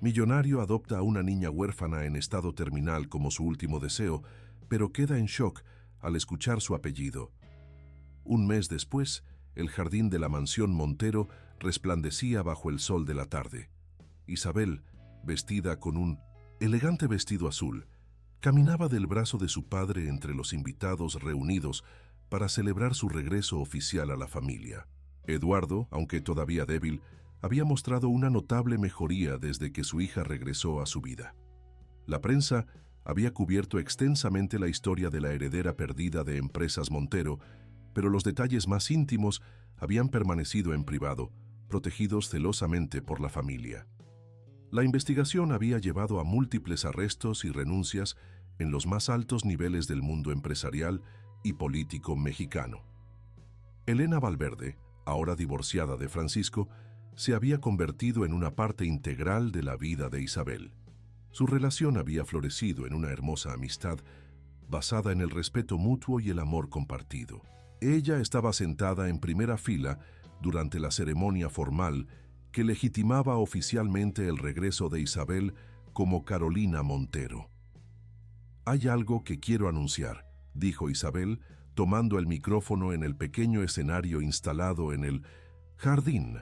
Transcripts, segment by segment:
Millonario adopta a una niña huérfana en estado terminal como su último deseo, pero queda en shock al escuchar su apellido. Un mes después, el jardín de la mansión Montero resplandecía bajo el sol de la tarde. Isabel, vestida con un elegante vestido azul, caminaba del brazo de su padre entre los invitados reunidos para celebrar su regreso oficial a la familia. Eduardo, aunque todavía débil, había mostrado una notable mejoría desde que su hija regresó a su vida. La prensa había cubierto extensamente la historia de la heredera perdida de Empresas Montero, pero los detalles más íntimos habían permanecido en privado, protegidos celosamente por la familia. La investigación había llevado a múltiples arrestos y renuncias en los más altos niveles del mundo empresarial y político mexicano. Elena Valverde, ahora divorciada de Francisco, se había convertido en una parte integral de la vida de Isabel. Su relación había florecido en una hermosa amistad basada en el respeto mutuo y el amor compartido. Ella estaba sentada en primera fila durante la ceremonia formal que legitimaba oficialmente el regreso de Isabel como Carolina Montero. «Hay algo que quiero anunciar», dijo Isabel, tomando el micrófono en el pequeño escenario instalado en el jardín.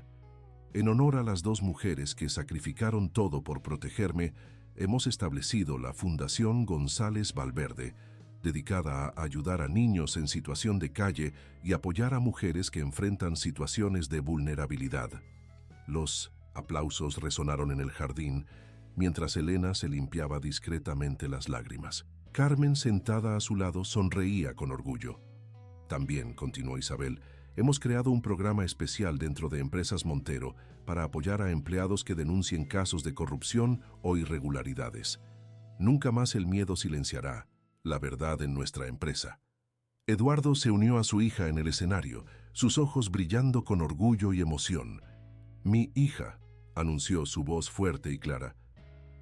«En honor a las dos mujeres que sacrificaron todo por protegerme, hemos establecido la Fundación González Valverde, dedicada a ayudar a niños en situación de calle y apoyar a mujeres que enfrentan situaciones de vulnerabilidad». Los aplausos resonaron en el jardín, mientras Elena se limpiaba discretamente las lágrimas. Carmen, sentada a su lado, sonreía con orgullo. «También», continuó Isabel, «hemos creado un programa especial dentro de Empresas Montero para apoyar a empleados que denuncien casos de corrupción o irregularidades. Nunca más el miedo silenciará la verdad en nuestra empresa». Eduardo se unió a su hija en el escenario, sus ojos brillando con orgullo y emoción. «Mi hija», anunció su voz fuerte y clara,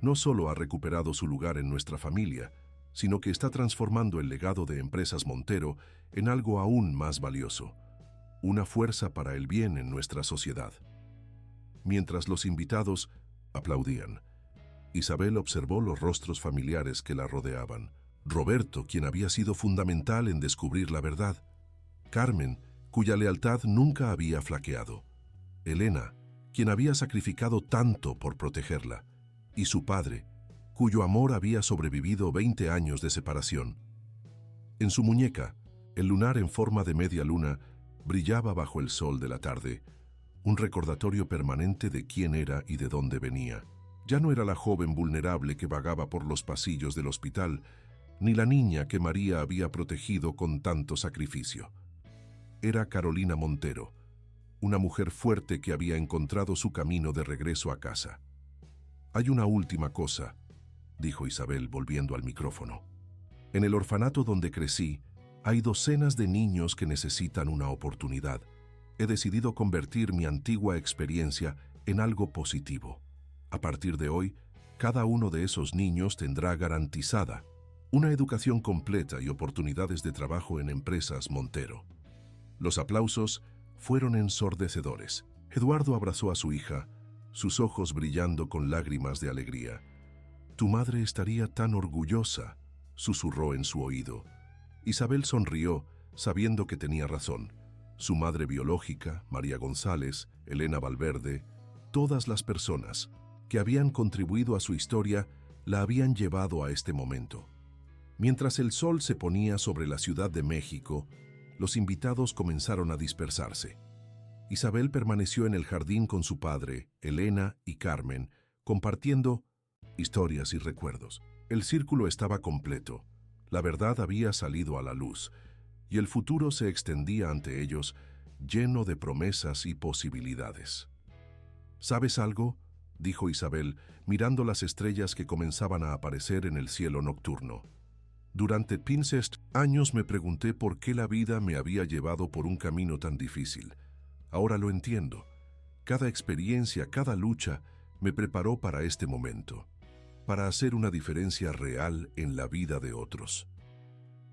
«no solo ha recuperado su lugar en nuestra familia, sino que está transformando el legado de Empresas Montero en algo aún más valioso, una fuerza para el bien en nuestra sociedad». Mientras los invitados aplaudían, Isabel observó los rostros familiares que la rodeaban. Roberto, quien había sido fundamental en descubrir la verdad. Carmen, cuya lealtad nunca había flaqueado. Elena, quien había sacrificado tanto por protegerla. Y su padre, cuyo amor había sobrevivido 20 años de separación. En su muñeca, el lunar en forma de media luna brillaba bajo el sol de la tarde, un recordatorio permanente de quién era y de dónde venía. Ya no era la joven vulnerable que vagaba por los pasillos del hospital, ni la niña que María había protegido con tanto sacrificio. Era Carolina Montero, una mujer fuerte que había encontrado su camino de regreso a casa. «Hay una última cosa», dijo Isabel volviendo al micrófono. «En el orfanato donde crecí, hay docenas de niños que necesitan una oportunidad. He decidido convertir mi antigua experiencia en algo positivo. A partir de hoy, cada uno de esos niños tendrá garantizada una educación completa y oportunidades de trabajo en Empresas Montero». Los aplausos fueron ensordecedores. Eduardo abrazó a su hija, sus ojos brillando con lágrimas de alegría. «Tu madre estaría tan orgullosa», susurró en su oído. Isabel sonrió, sabiendo que tenía razón. Su madre biológica, María González, Elena Valverde, todas las personas que habían contribuido a su historia la habían llevado a este momento. Mientras el sol se ponía sobre la Ciudad de México, los invitados comenzaron a dispersarse. Isabel permaneció en el jardín con su padre, Elena y Carmen, compartiendo historias y recuerdos. El círculo estaba completo, la verdad había salido a la luz, y el futuro se extendía ante ellos, lleno de promesas y posibilidades. «¿Sabes algo?», dijo Isabel, mirando las estrellas que comenzaban a aparecer en el cielo nocturno. «Durante 15 años me pregunté por qué la vida me había llevado por un camino tan difícil. Ahora lo entiendo. Cada experiencia, cada lucha, me preparó para este momento, para hacer una diferencia real en la vida de otros».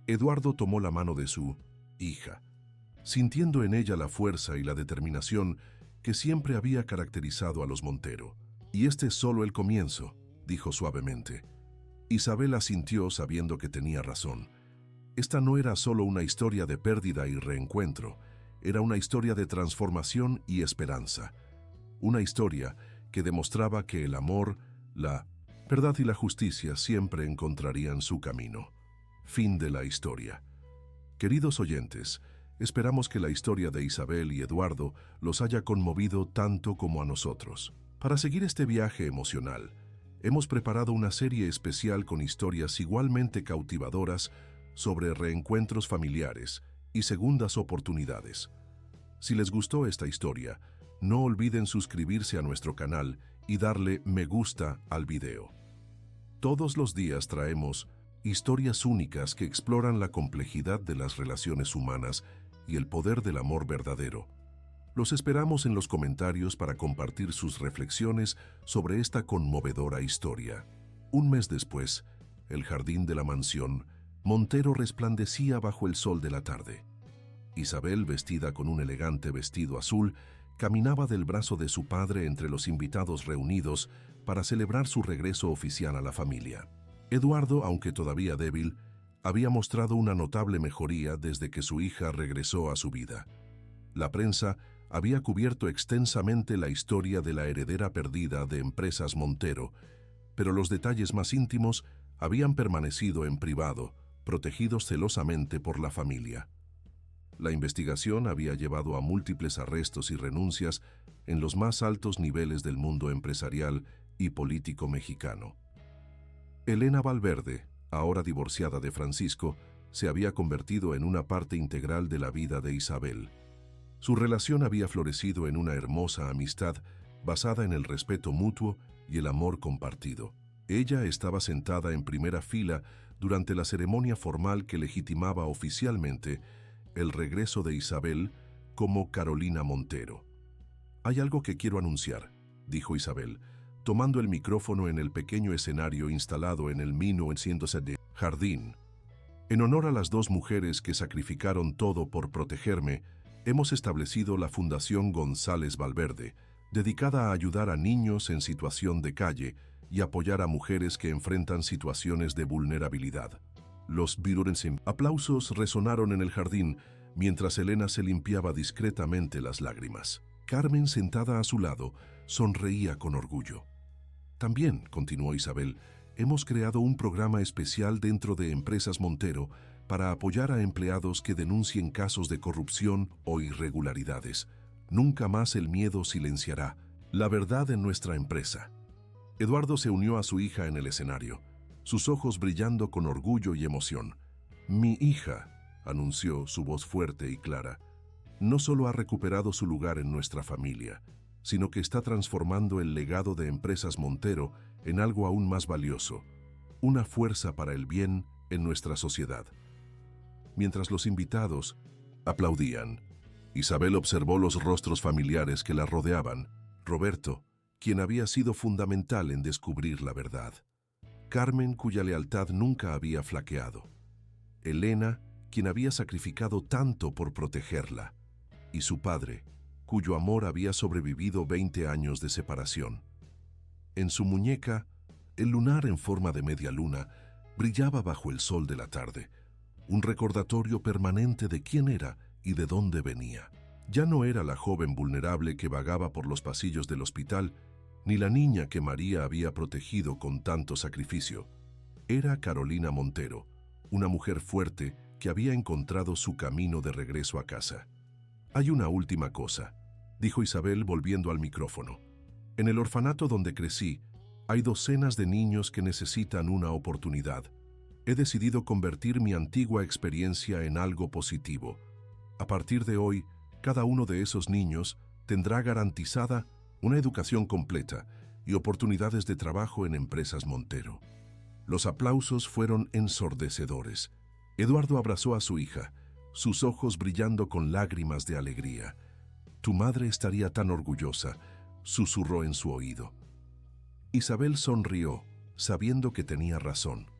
Eduardo tomó la mano de su hija, sintiendo en ella la fuerza y la determinación que siempre había caracterizado a los Montero. Y este es solo el comienzo, dijo suavemente. Isabel asintió sabiendo que tenía razón. Esta no era solo una historia de pérdida y reencuentro, era una historia de transformación y esperanza. Una historia que demostraba que el amor, la verdad y la justicia siempre encontrarían su camino. Fin de la historia. Queridos oyentes, esperamos que la historia de Isabel y Eduardo los haya conmovido tanto como a nosotros. Para seguir este viaje emocional, hemos preparado una serie especial con historias igualmente cautivadoras sobre reencuentros familiares y segundas oportunidades. Si les gustó esta historia, no olviden suscribirse a nuestro canal y darle me gusta al video. Todos los días traemos historias únicas que exploran la complejidad de las relaciones humanas y el poder del amor verdadero. Los esperamos en los comentarios para compartir sus reflexiones sobre esta conmovedora historia. Un mes después, el jardín de la mansión Montero resplandecía bajo el sol de la tarde. Isabel, vestida con un elegante vestido azul, caminaba del brazo de su padre entre los invitados reunidos para celebrar su regreso oficial a la familia. Eduardo, aunque todavía débil, había mostrado una notable mejoría desde que su hija regresó a su vida. La prensa había cubierto extensamente la historia de la heredera perdida de Empresas Montero, pero los detalles más íntimos habían permanecido en privado, protegidos celosamente por la familia. La investigación había llevado a múltiples arrestos y renuncias en los más altos niveles del mundo empresarial y político mexicano. Elena Valverde, ahora divorciada de Francisco, se había convertido en una parte integral de la vida de Isabel. Su relación había florecido en una hermosa amistad basada en el respeto mutuo y el amor compartido. Ella estaba sentada en primera fila durante la ceremonia formal que legitimaba oficialmente el regreso de Isabel como Carolina Montero. «Hay algo que quiero anunciar», dijo Isabel, tomando el micrófono en el pequeño escenario instalado en el 1907 jardín. «En honor a las dos mujeres que sacrificaron todo por protegerme, hemos establecido la Fundación González Valverde, dedicada a ayudar a niños en situación de calle y apoyar a mujeres que enfrentan situaciones de vulnerabilidad». Los aplausos resonaron en el jardín mientras Elena se limpiaba discretamente las lágrimas. Carmen, sentada a su lado, sonreía con orgullo. «También», continuó Isabel, «hemos creado un programa especial dentro de Empresas Montero para apoyar a empleados que denuncien casos de corrupción o irregularidades. Nunca más el miedo silenciará la verdad en nuestra empresa». Eduardo se unió a su hija en el escenario, sus ojos brillando con orgullo y emoción. «Mi hija», anunció, su voz fuerte y clara, «no solo ha recuperado su lugar en nuestra familia, sino que está transformando el legado de Empresas Montero en algo aún más valioso, una fuerza para el bien en nuestra sociedad». Mientras los invitados aplaudían, Isabel observó los rostros familiares que la rodeaban. Roberto, quien había sido fundamental en descubrir la verdad. Carmen, cuya lealtad nunca había flaqueado. Elena, quien había sacrificado tanto por protegerla. Y su padre, cuyo amor había sobrevivido 20 años de separación. En su muñeca, el lunar en forma de media luna brillaba bajo el sol de la tarde, un recordatorio permanente de quién era y de dónde venía. Ya no era la joven vulnerable que vagaba por los pasillos del hospital, ni la niña que María había protegido con tanto sacrificio. Era Carolina Montero, una mujer fuerte que había encontrado su camino de regreso a casa. «Hay una última cosa», dijo Isabel volviendo al micrófono. «En el orfanato donde crecí, hay docenas de niños que necesitan una oportunidad. He decidido convertir mi antigua experiencia en algo positivo. A partir de hoy, cada uno de esos niños tendrá garantizada una educación completa y oportunidades de trabajo en Empresas Montero». Los aplausos fueron ensordecedores. Eduardo abrazó a su hija, sus ojos brillando con lágrimas de alegría. «Tu madre estaría tan orgullosa», susurró en su oído. Isabel sonrió, sabiendo que tenía razón.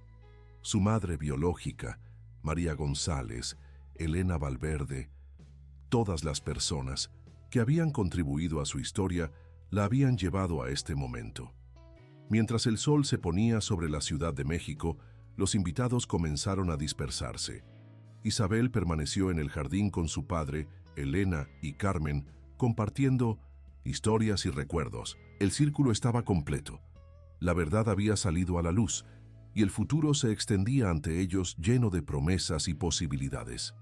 Su madre biológica, María González, Elena Valverde, todas las personas que habían contribuido a su historia, la habían llevado a este momento. Mientras el sol se ponía sobre la Ciudad de México, los invitados comenzaron a dispersarse. Isabel permaneció en el jardín con su padre, Elena y Carmen, compartiendo historias y recuerdos. El círculo estaba completo. La verdad había salido a la luz, y el futuro se extendía ante ellos lleno de promesas y posibilidades.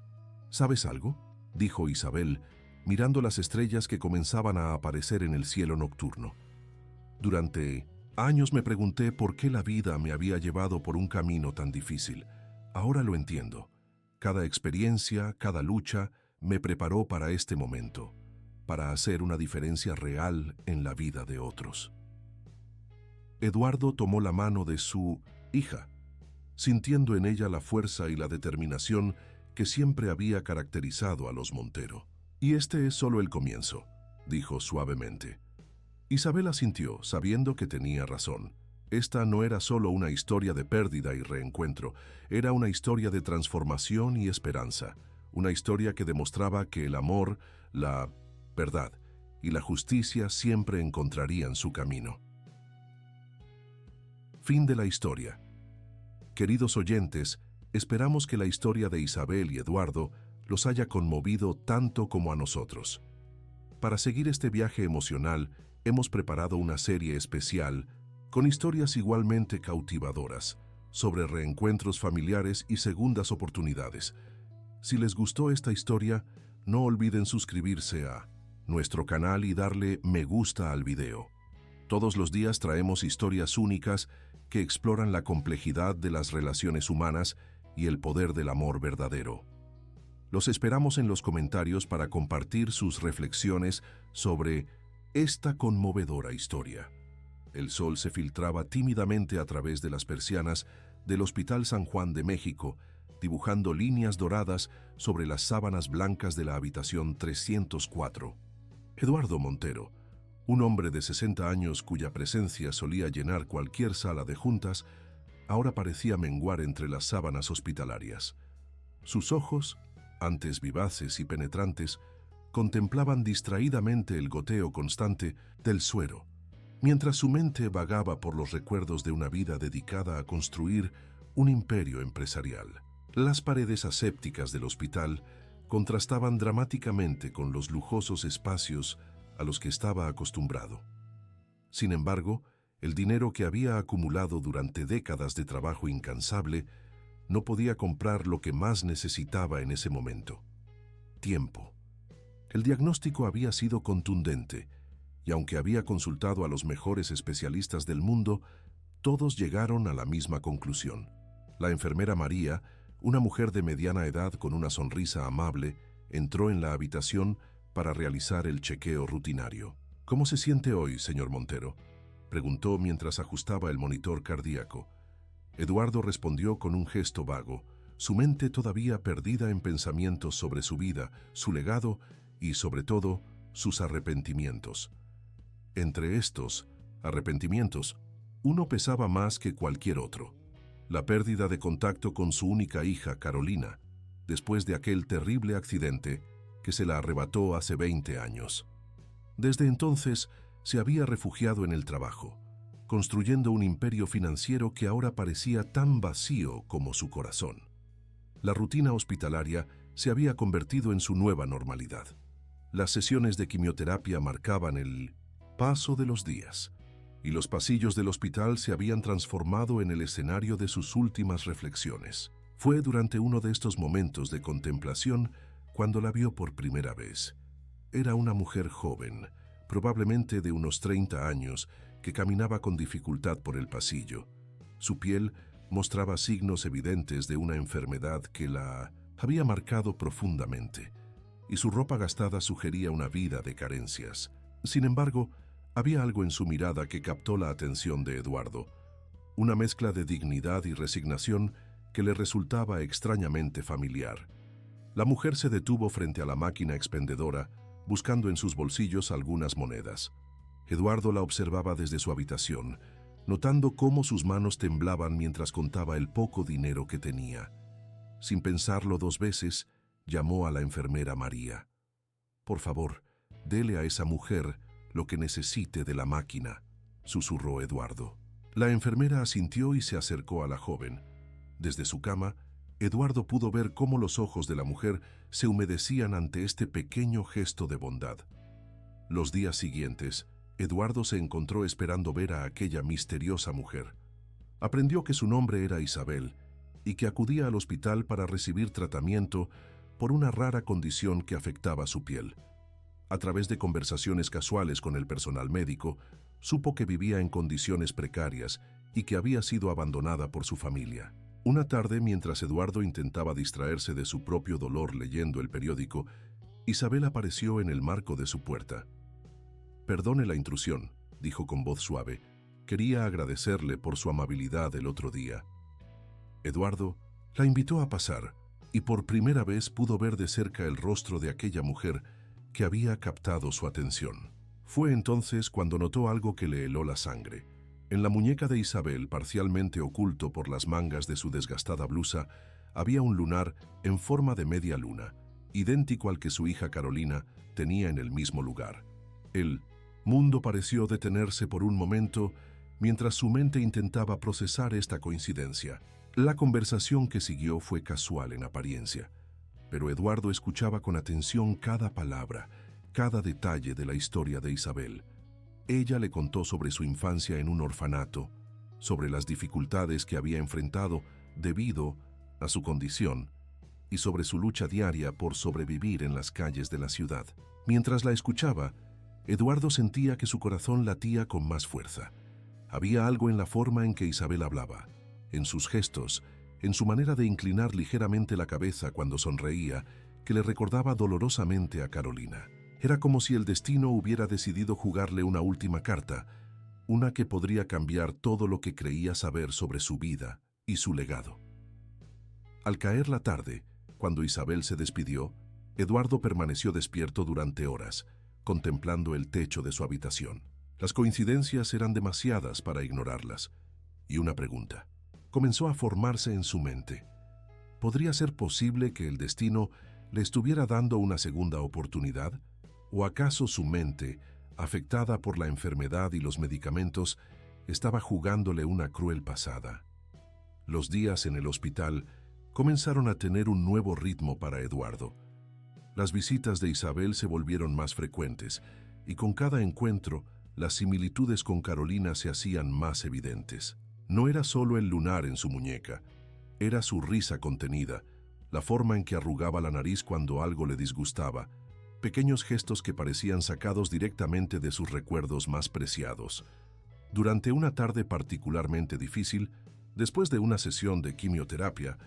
¿Sabes algo?, dijo Isabel, mirando las estrellas que comenzaban a aparecer en el cielo nocturno. Durante años me pregunté por qué la vida me había llevado por un camino tan difícil. Ahora lo entiendo. Cada experiencia, cada lucha, me preparó para este momento, para hacer una diferencia real en la vida de otros. Eduardo tomó la mano de su hija, sintiendo en ella la fuerza y la determinación que siempre había caracterizado a los Montero. «Y este es solo el comienzo», dijo suavemente. Isabel asintió, sabiendo que tenía razón. Esta no era solo una historia de pérdida y reencuentro, era una historia de transformación y esperanza, una historia que demostraba que el amor, la verdad y la justicia siempre encontrarían su camino. Fin de la historia. Queridos oyentes, esperamos que la historia de Isabel y Eduardo los haya conmovido tanto como a nosotros. Para seguir este viaje emocional, hemos preparado una serie especial con historias igualmente cautivadoras sobre reencuentros familiares y segundas oportunidades. Si les gustó esta historia, no olviden suscribirse a nuestro canal y darle me gusta al video. Todos los días traemos historias únicas que exploran la complejidad de las relaciones humanas y el poder del amor verdadero. Los esperamos en los comentarios para compartir sus reflexiones sobre esta conmovedora historia. El sol se filtraba tímidamente a través de las persianas del Hospital San Juan de México, dibujando líneas doradas sobre las sábanas blancas de la habitación 304. Eduardo Montero, un hombre de 60 años cuya presencia solía llenar cualquier sala de juntas, ahora parecía menguar entre las sábanas hospitalarias. Sus ojos, antes vivaces y penetrantes, contemplaban distraídamente el goteo constante del suero, mientras su mente vagaba por los recuerdos de una vida dedicada a construir un imperio empresarial. Las paredes asépticas del hospital contrastaban dramáticamente con los lujosos espacios a los que estaba acostumbrado. Sin embargo, el dinero que había acumulado durante décadas de trabajo incansable no podía comprar lo que más necesitaba en ese momento: tiempo. El diagnóstico había sido contundente, y aunque había consultado a los mejores especialistas del mundo, todos llegaron a la misma conclusión. La enfermera María, una mujer de mediana edad con una sonrisa amable, entró en la habitación para realizar el chequeo rutinario. «¿Cómo se siente hoy, señor Montero?», preguntó mientras ajustaba el monitor cardíaco. Eduardo respondió con un gesto vago, su mente todavía perdida en pensamientos sobre su vida, su legado y, sobre todo, sus arrepentimientos. Entre estos arrepentimientos, uno pesaba más que cualquier otro: la pérdida de contacto con su única hija, Carolina, después de aquel terrible accidente que se la arrebató hace 20 años. Desde entonces, se había refugiado en el trabajo, construyendo un imperio financiero que ahora parecía tan vacío como su corazón. La rutina hospitalaria se había convertido en su nueva normalidad. Las sesiones de quimioterapia marcaban el paso de los días, y los pasillos del hospital se habían transformado en el escenario de sus últimas reflexiones. Fue durante uno de estos momentos de contemplación cuando la vio por primera vez. Era una mujer joven, probablemente de unos 30 años, que caminaba con dificultad por el pasillo. Su piel mostraba signos evidentes de una enfermedad que la había marcado profundamente, y su ropa gastada sugería una vida de carencias. Sin embargo, había algo en su mirada que captó la atención de Eduardo, una mezcla de dignidad y resignación que le resultaba extrañamente familiar. La mujer se detuvo frente a la máquina expendedora, buscando en sus bolsillos algunas monedas. Eduardo la observaba desde su habitación, notando cómo sus manos temblaban mientras contaba el poco dinero que tenía. Sin pensarlo 2 veces, llamó a la enfermera María. «Por favor, dele a esa mujer lo que necesite de la máquina, susurró Eduardo. La enfermera asintió y se acercó a la joven. Desde su cama, Eduardo pudo ver cómo los ojos de la mujer se humedecían ante este pequeño gesto de bondad. Los días siguientes, Eduardo se encontró esperando ver a aquella misteriosa mujer. Aprendió que su nombre era Isabel y que acudía al hospital para recibir tratamiento por una rara condición que afectaba su piel. A través de conversaciones casuales con el personal médico, supo que vivía en condiciones precarias y que había sido abandonada por su familia. Una tarde, mientras Eduardo intentaba distraerse de su propio dolor leyendo el periódico, Isabel apareció en el marco de su puerta. «Perdone la intrusión», dijo con voz suave. «Quería agradecerle por su amabilidad el otro día». Eduardo la invitó a pasar y por primera vez pudo ver de cerca el rostro de aquella mujer que había captado su atención. Fue entonces cuando notó algo que le heló la sangre. En la muñeca de Isabel, parcialmente oculto por las mangas de su desgastada blusa, había un lunar en forma de media luna, idéntico al que su hija Carolina tenía en el mismo lugar. El mundo pareció detenerse por un momento mientras su mente intentaba procesar esta coincidencia. La conversación que siguió fue casual en apariencia, pero Eduardo escuchaba con atención cada palabra, cada detalle de la historia de Isabel. Ella le contó sobre su infancia en un orfanato, sobre las dificultades que había enfrentado debido a su condición y sobre su lucha diaria por sobrevivir en las calles de la ciudad. Mientras la escuchaba, Eduardo sentía que su corazón latía con más fuerza. Había algo en la forma en que Isabel hablaba, en sus gestos, en su manera de inclinar ligeramente la cabeza cuando sonreía, que le recordaba dolorosamente a Carolina. Era como si el destino hubiera decidido jugarle una última carta, una que podría cambiar todo lo que creía saber sobre su vida y su legado. Al caer la tarde, cuando Isabel se despidió, Eduardo permaneció despierto durante horas, contemplando el techo de su habitación. Las coincidencias eran demasiadas para ignorarlas, y una pregunta comenzó a formarse en su mente. ¿Podría ser posible que el destino le estuviera dando una segunda oportunidad? ¿O acaso su mente, afectada por la enfermedad y los medicamentos, estaba jugándole una cruel pasada? Los días en el hospital comenzaron a tener un nuevo ritmo para Eduardo. Las visitas de Isabel se volvieron más frecuentes, y con cada encuentro, las similitudes con Carolina se hacían más evidentes. No era solo el lunar en su muñeca, era su risa contenida, la forma en que arrugaba la nariz cuando algo le disgustaba, pequeños gestos que parecían sacados directamente de sus recuerdos más preciados. Durante una tarde particularmente difícil, después de una sesión de quimioterapia,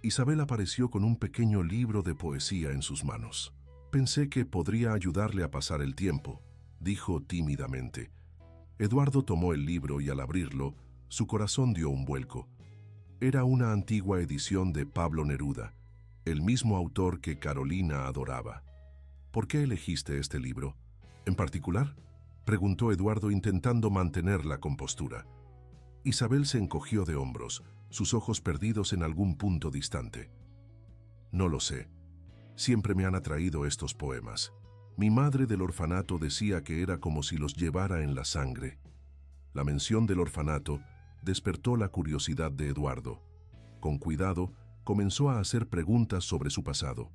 Isabel apareció con un pequeño libro de poesía en sus manos. «Pensé que podría ayudarle a pasar el tiempo», dijo tímidamente. Eduardo tomó el libro y al abrirlo, su corazón dio un vuelco. Era una antigua edición de Pablo Neruda, el mismo autor que Carolina adoraba. «¿Por qué elegiste este libro en particular?», preguntó Eduardo intentando mantener la compostura. Isabel se encogió de hombros, sus ojos perdidos en algún punto distante. «No lo sé. Siempre me han atraído estos poemas. Mi madre del orfanato decía que era como si los llevara en la sangre». La mención del orfanato despertó la curiosidad de Eduardo. Con cuidado, comenzó a hacer preguntas sobre su pasado.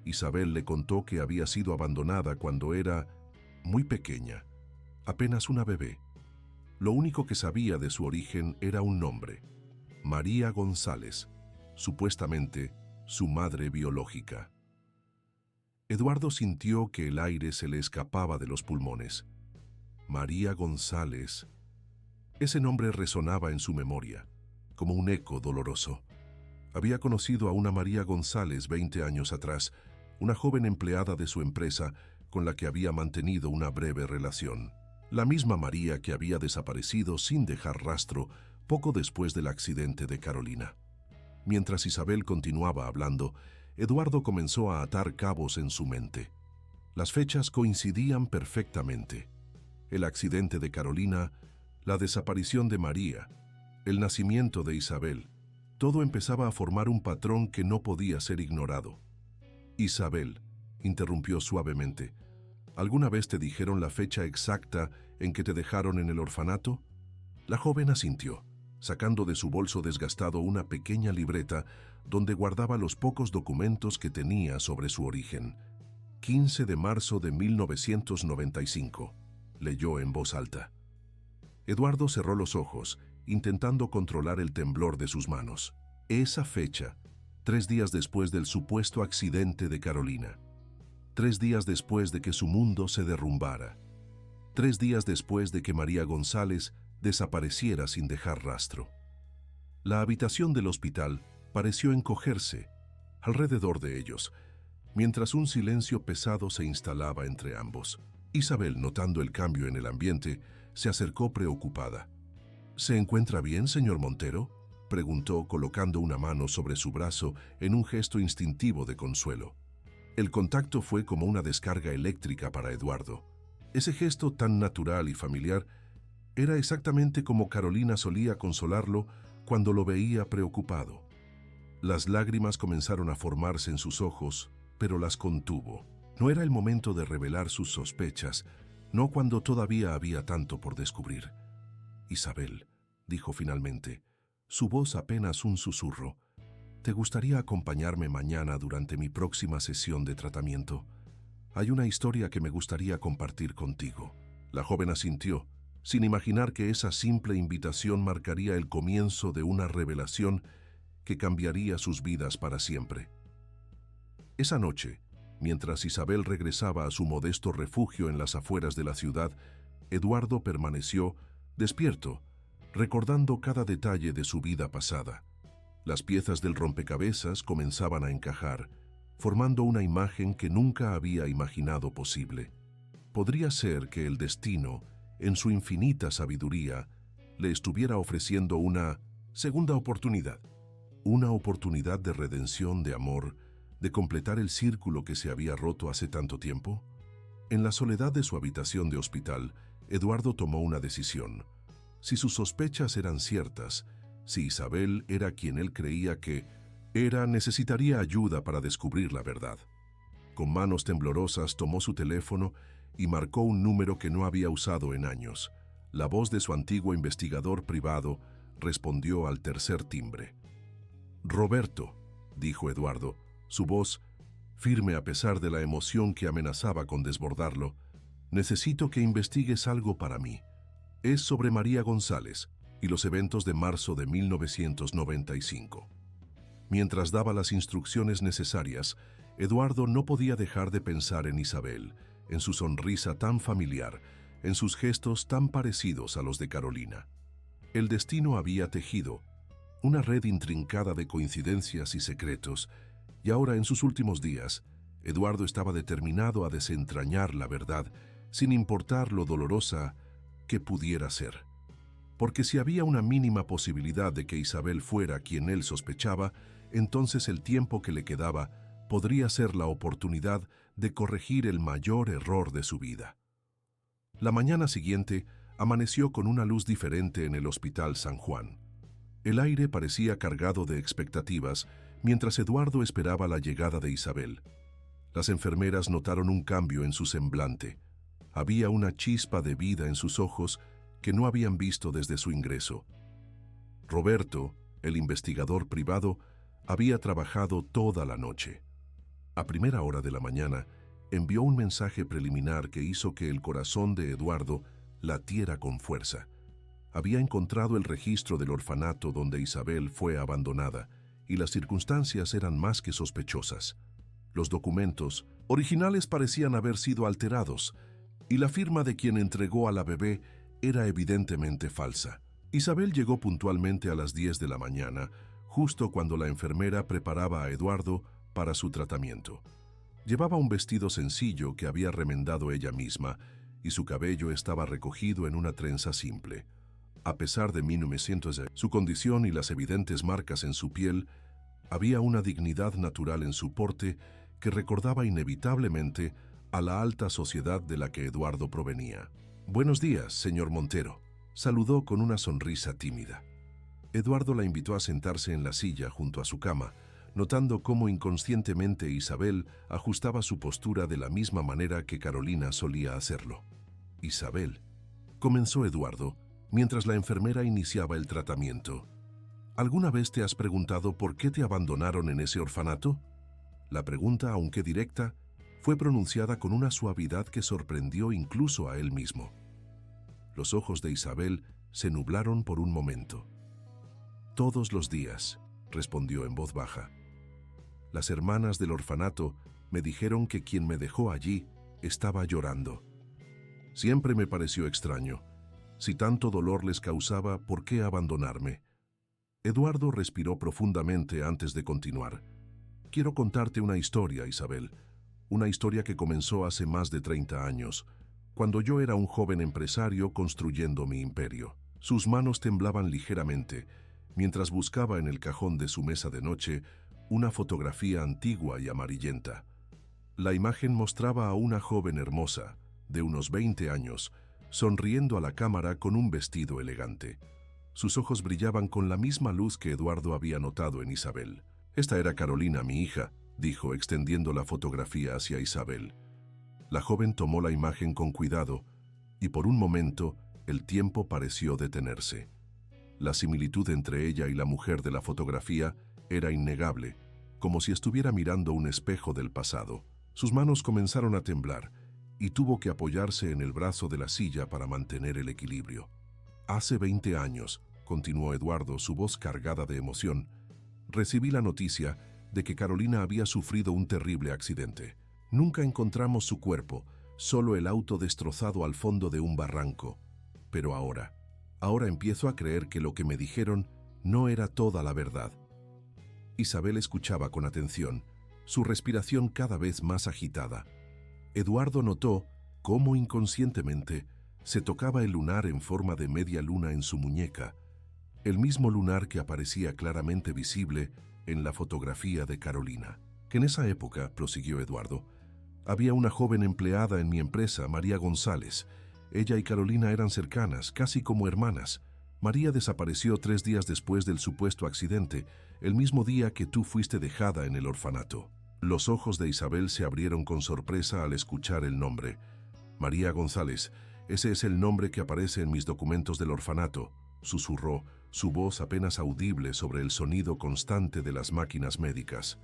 Isabel le contó que había sido abandonada cuando era muy pequeña, apenas una bebé. Lo único que sabía de su origen era un nombre: María González, supuestamente su madre biológica. Eduardo sintió que el aire se le escapaba de los pulmones. María González. Ese nombre resonaba en su memoria, como un eco doloroso. Había conocido a una María González 20 años atrás, una joven empleada de su empresa con la que había mantenido una breve relación. La misma María que había desaparecido sin dejar rastro poco después del accidente de Carolina. Mientras Isabel continuaba hablando, Eduardo comenzó a atar cabos en su mente. Las fechas coincidían perfectamente. El accidente de Carolina, la desaparición de María, el nacimiento de Isabel. Todo empezaba a formar un patrón que no podía ser ignorado. «Isabel», interrumpió suavemente, ¿Alguna vez te dijeron la fecha exacta en que te dejaron en el orfanato? La joven asintió, sacando de su bolso desgastado una pequeña libreta donde guardaba los pocos documentos que tenía sobre su origen. 15 de marzo de 1995, leyó en voz alta. Eduardo cerró los ojos, intentando controlar el temblor de sus manos. Esa fecha, 3 días después del supuesto accidente de Carolina. 3 días después de que su mundo se derrumbara. 3 días después de que María González desapareciera sin dejar rastro. La habitación del hospital pareció encogerse alrededor de ellos, mientras un silencio pesado se instalaba entre ambos. Isabel, notando el cambio en el ambiente, se acercó preocupada. ¿Se encuentra bien, señor Montero?, preguntó, colocando una mano sobre su brazo en un gesto instintivo de consuelo. El contacto fue como una descarga eléctrica para Eduardo. Ese gesto tan natural y familiar era exactamente como Carolina solía consolarlo cuando lo veía preocupado. Las lágrimas comenzaron a formarse en sus ojos, pero las contuvo. No era el momento de revelar sus sospechas, no cuando todavía había tanto por descubrir. Isabel, dijo finalmente, su voz apenas un susurro, ¿te gustaría acompañarme mañana durante mi próxima sesión de tratamiento? Hay una historia que me gustaría compartir contigo. La joven asintió, sin imaginar que esa simple invitación marcaría el comienzo de una revelación que cambiaría sus vidas para siempre. Esa noche, mientras Isabel regresaba a su modesto refugio en las afueras de la ciudad, Eduardo permaneció despierto, recordando cada detalle de su vida pasada. Las piezas del rompecabezas comenzaban a encajar, formando una imagen que nunca había imaginado posible. Podría ser que el destino, en su infinita sabiduría, le estuviera ofreciendo una segunda oportunidad. Una oportunidad de redención, de amor, de completar el círculo que se había roto hace tanto tiempo. En la soledad de su habitación de hospital, Eduardo tomó una decisión. Si sus sospechas eran ciertas, si Isabel era quien él creía que era, necesitaría ayuda para descubrir la verdad. Con manos temblorosas tomó su teléfono y marcó un número que no había usado en años. La voz de su antiguo investigador privado respondió al tercer timbre. «Roberto», dijo Eduardo, su voz firme a pesar de la emoción que amenazaba con desbordarlo, «necesito que investigues algo para mí. Es sobre María González y los eventos de marzo de 1995. Mientras daba las instrucciones necesarias, Eduardo no podía dejar de pensar en Isabel, en su sonrisa tan familiar, en sus gestos tan parecidos a los de Carolina. El destino había tejido una red intrincada de coincidencias y secretos, y ahora, en sus últimos días, Eduardo estaba determinado a desentrañar la verdad, sin importar lo dolorosa que pudiera ser. Porque si había una mínima posibilidad de que Isabel fuera quien él sospechaba, entonces el tiempo que le quedaba podría ser la oportunidad de corregir el mayor error de su vida. La mañana siguiente amaneció con una luz diferente en el Hospital San Juan. El aire parecía cargado de expectativas mientras Eduardo esperaba la llegada de Isabel. Las enfermeras notaron un cambio en su semblante. Había una chispa de vida en sus ojos que no habían visto desde su ingreso. Roberto, el investigador privado, había trabajado toda la noche. A primera hora de la mañana, envió un mensaje preliminar que hizo que el corazón de Eduardo latiera con fuerza. Había encontrado el registro del orfanato donde Isabel fue abandonada, y las circunstancias eran más que sospechosas. Los documentos originales parecían haber sido alterados, y la firma de quien entregó a la bebé era evidentemente falsa. Isabel llegó puntualmente a las 10 de la mañana, justo cuando la enfermera preparaba a Eduardo para su tratamiento. Llevaba un vestido sencillo que había remendado ella misma, y su cabello estaba recogido en una trenza simple. A pesar de 1900, su condición y las evidentes marcas en su piel, había una dignidad natural en su porte que recordaba inevitablemente a la alta sociedad de la que Eduardo provenía. «Buenos días, señor Montero», saludó con una sonrisa tímida. Eduardo la invitó a sentarse en la silla junto a su cama, notando cómo inconscientemente Isabel ajustaba su postura de la misma manera que Carolina solía hacerlo. Isabel, comenzó Eduardo, mientras la enfermera iniciaba el tratamiento. ¿Alguna vez te has preguntado por qué te abandonaron en ese orfanato? La pregunta, aunque directa, fue pronunciada con una suavidad que sorprendió incluso a él mismo. Los ojos de Isabel se nublaron por un momento. Todos los días, respondió en voz baja. Las hermanas del orfanato me dijeron que quien me dejó allí estaba llorando. Siempre me pareció extraño. Si tanto dolor les causaba, ¿por qué abandonarme? Eduardo respiró profundamente antes de continuar. Quiero contarte una historia, Isabel. Una historia que comenzó hace más de 30 años, cuando yo era un joven empresario construyendo mi imperio. Sus manos temblaban ligeramente, mientras buscaba en el cajón de su mesa de noche una fotografía antigua y amarillenta. La imagen mostraba a una joven hermosa, de unos 20 años, sonriendo a la cámara con un vestido elegante. Sus ojos brillaban con la misma luz que Eduardo había notado en Isabel. Esta era Carolina, mi hija, dijo, extendiendo la fotografía hacia Isabel. La joven tomó la imagen con cuidado y por un momento el tiempo pareció detenerse. La similitud entre ella y la mujer de la fotografía era innegable, como si estuviera mirando un espejo del pasado. Sus manos comenzaron a temblar y tuvo que apoyarse en el brazo de la silla para mantener el equilibrio. Hace 20 años, continuó Eduardo, su voz cargada de emoción, recibí la noticia de que Carolina había sufrido un terrible accidente. Nunca encontramos su cuerpo, solo el auto destrozado al fondo de un barranco. Pero ahora empiezo a creer que lo que me dijeron no era toda la verdad. Isabel escuchaba con atención, su respiración cada vez más agitada. Eduardo notó cómo inconscientemente se tocaba el lunar en forma de media luna en su muñeca, el mismo lunar que aparecía claramente visible en la fotografía de Carolina. Que en esa época, prosiguió Eduardo, había una joven empleada en mi empresa, María González. Ella y Carolina eran cercanas, casi como hermanas. María desapareció 3 días después del supuesto accidente, el mismo día que tú fuiste dejada en el orfanato. Los ojos de Isabel se abrieron con sorpresa al escuchar el nombre. María González, ese es el nombre que aparece en mis documentos del orfanato, susurró, su voz apenas audible sobre el sonido constante de las máquinas médicas.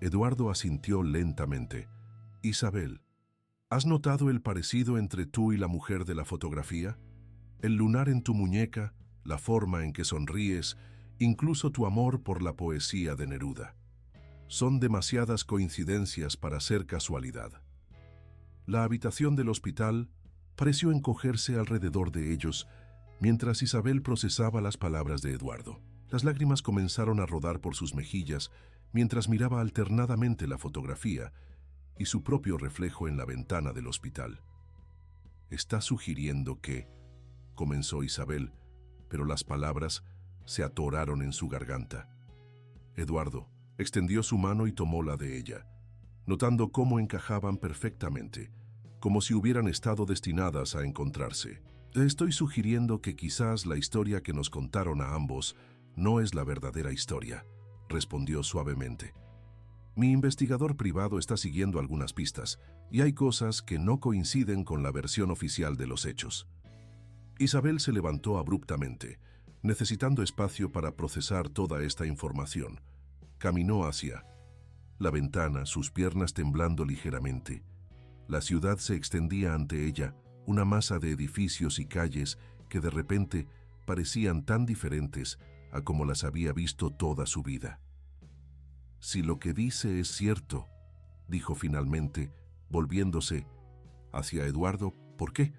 Eduardo asintió lentamente. Isabel, ¿has notado el parecido entre tú y la mujer de la fotografía? El lunar en tu muñeca, la forma en que sonríes, incluso tu amor por la poesía de Neruda. Son demasiadas coincidencias para ser casualidad. La habitación del hospital pareció encogerse alrededor de ellos, mientras Isabel procesaba las palabras de Eduardo. Las lágrimas comenzaron a rodar por sus mejillas, mientras miraba alternadamente la fotografía y su propio reflejo en la ventana del hospital. «Está sugiriendo que», comenzó Isabel, pero las palabras se atoraron en su garganta. Eduardo extendió su mano y tomó la de ella, notando cómo encajaban perfectamente, como si hubieran estado destinadas a encontrarse. «Estoy sugiriendo que quizás la historia que nos contaron a ambos no es la verdadera historia», respondió suavemente. «Mi investigador privado está siguiendo algunas pistas, y hay cosas que no coinciden con la versión oficial de los hechos». Isabel se levantó abruptamente, necesitando espacio para procesar toda esta información. Caminó hacia la ventana, sus piernas temblando ligeramente. La ciudad se extendía ante ella, una masa de edificios y calles que de repente parecían tan diferentes a como las había visto toda su vida. «Si lo que dice es cierto», dijo finalmente, volviéndose hacia Eduardo, «¿por qué?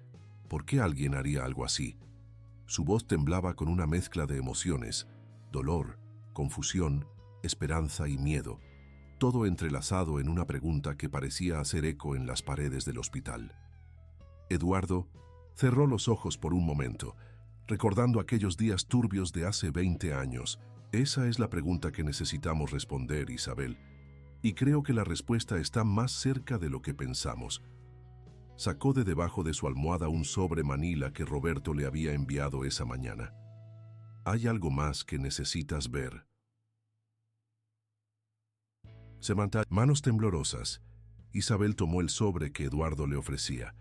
¿Por qué alguien haría algo así?». Su voz temblaba con una mezcla de emociones, dolor, confusión, esperanza y miedo, todo entrelazado en una pregunta que parecía hacer eco en las paredes del hospital. Eduardo cerró los ojos por un momento, recordando aquellos días turbios de hace 20 años. «Esa es la pregunta que necesitamos responder, Isabel, y creo que la respuesta está más cerca de lo que pensamos». Sacó de debajo de su almohada un sobre manila que Roberto le había enviado esa mañana. «Hay algo más que necesitas ver». Se mantuvo manos temblorosas. Isabel tomó el sobre que Eduardo le ofrecía.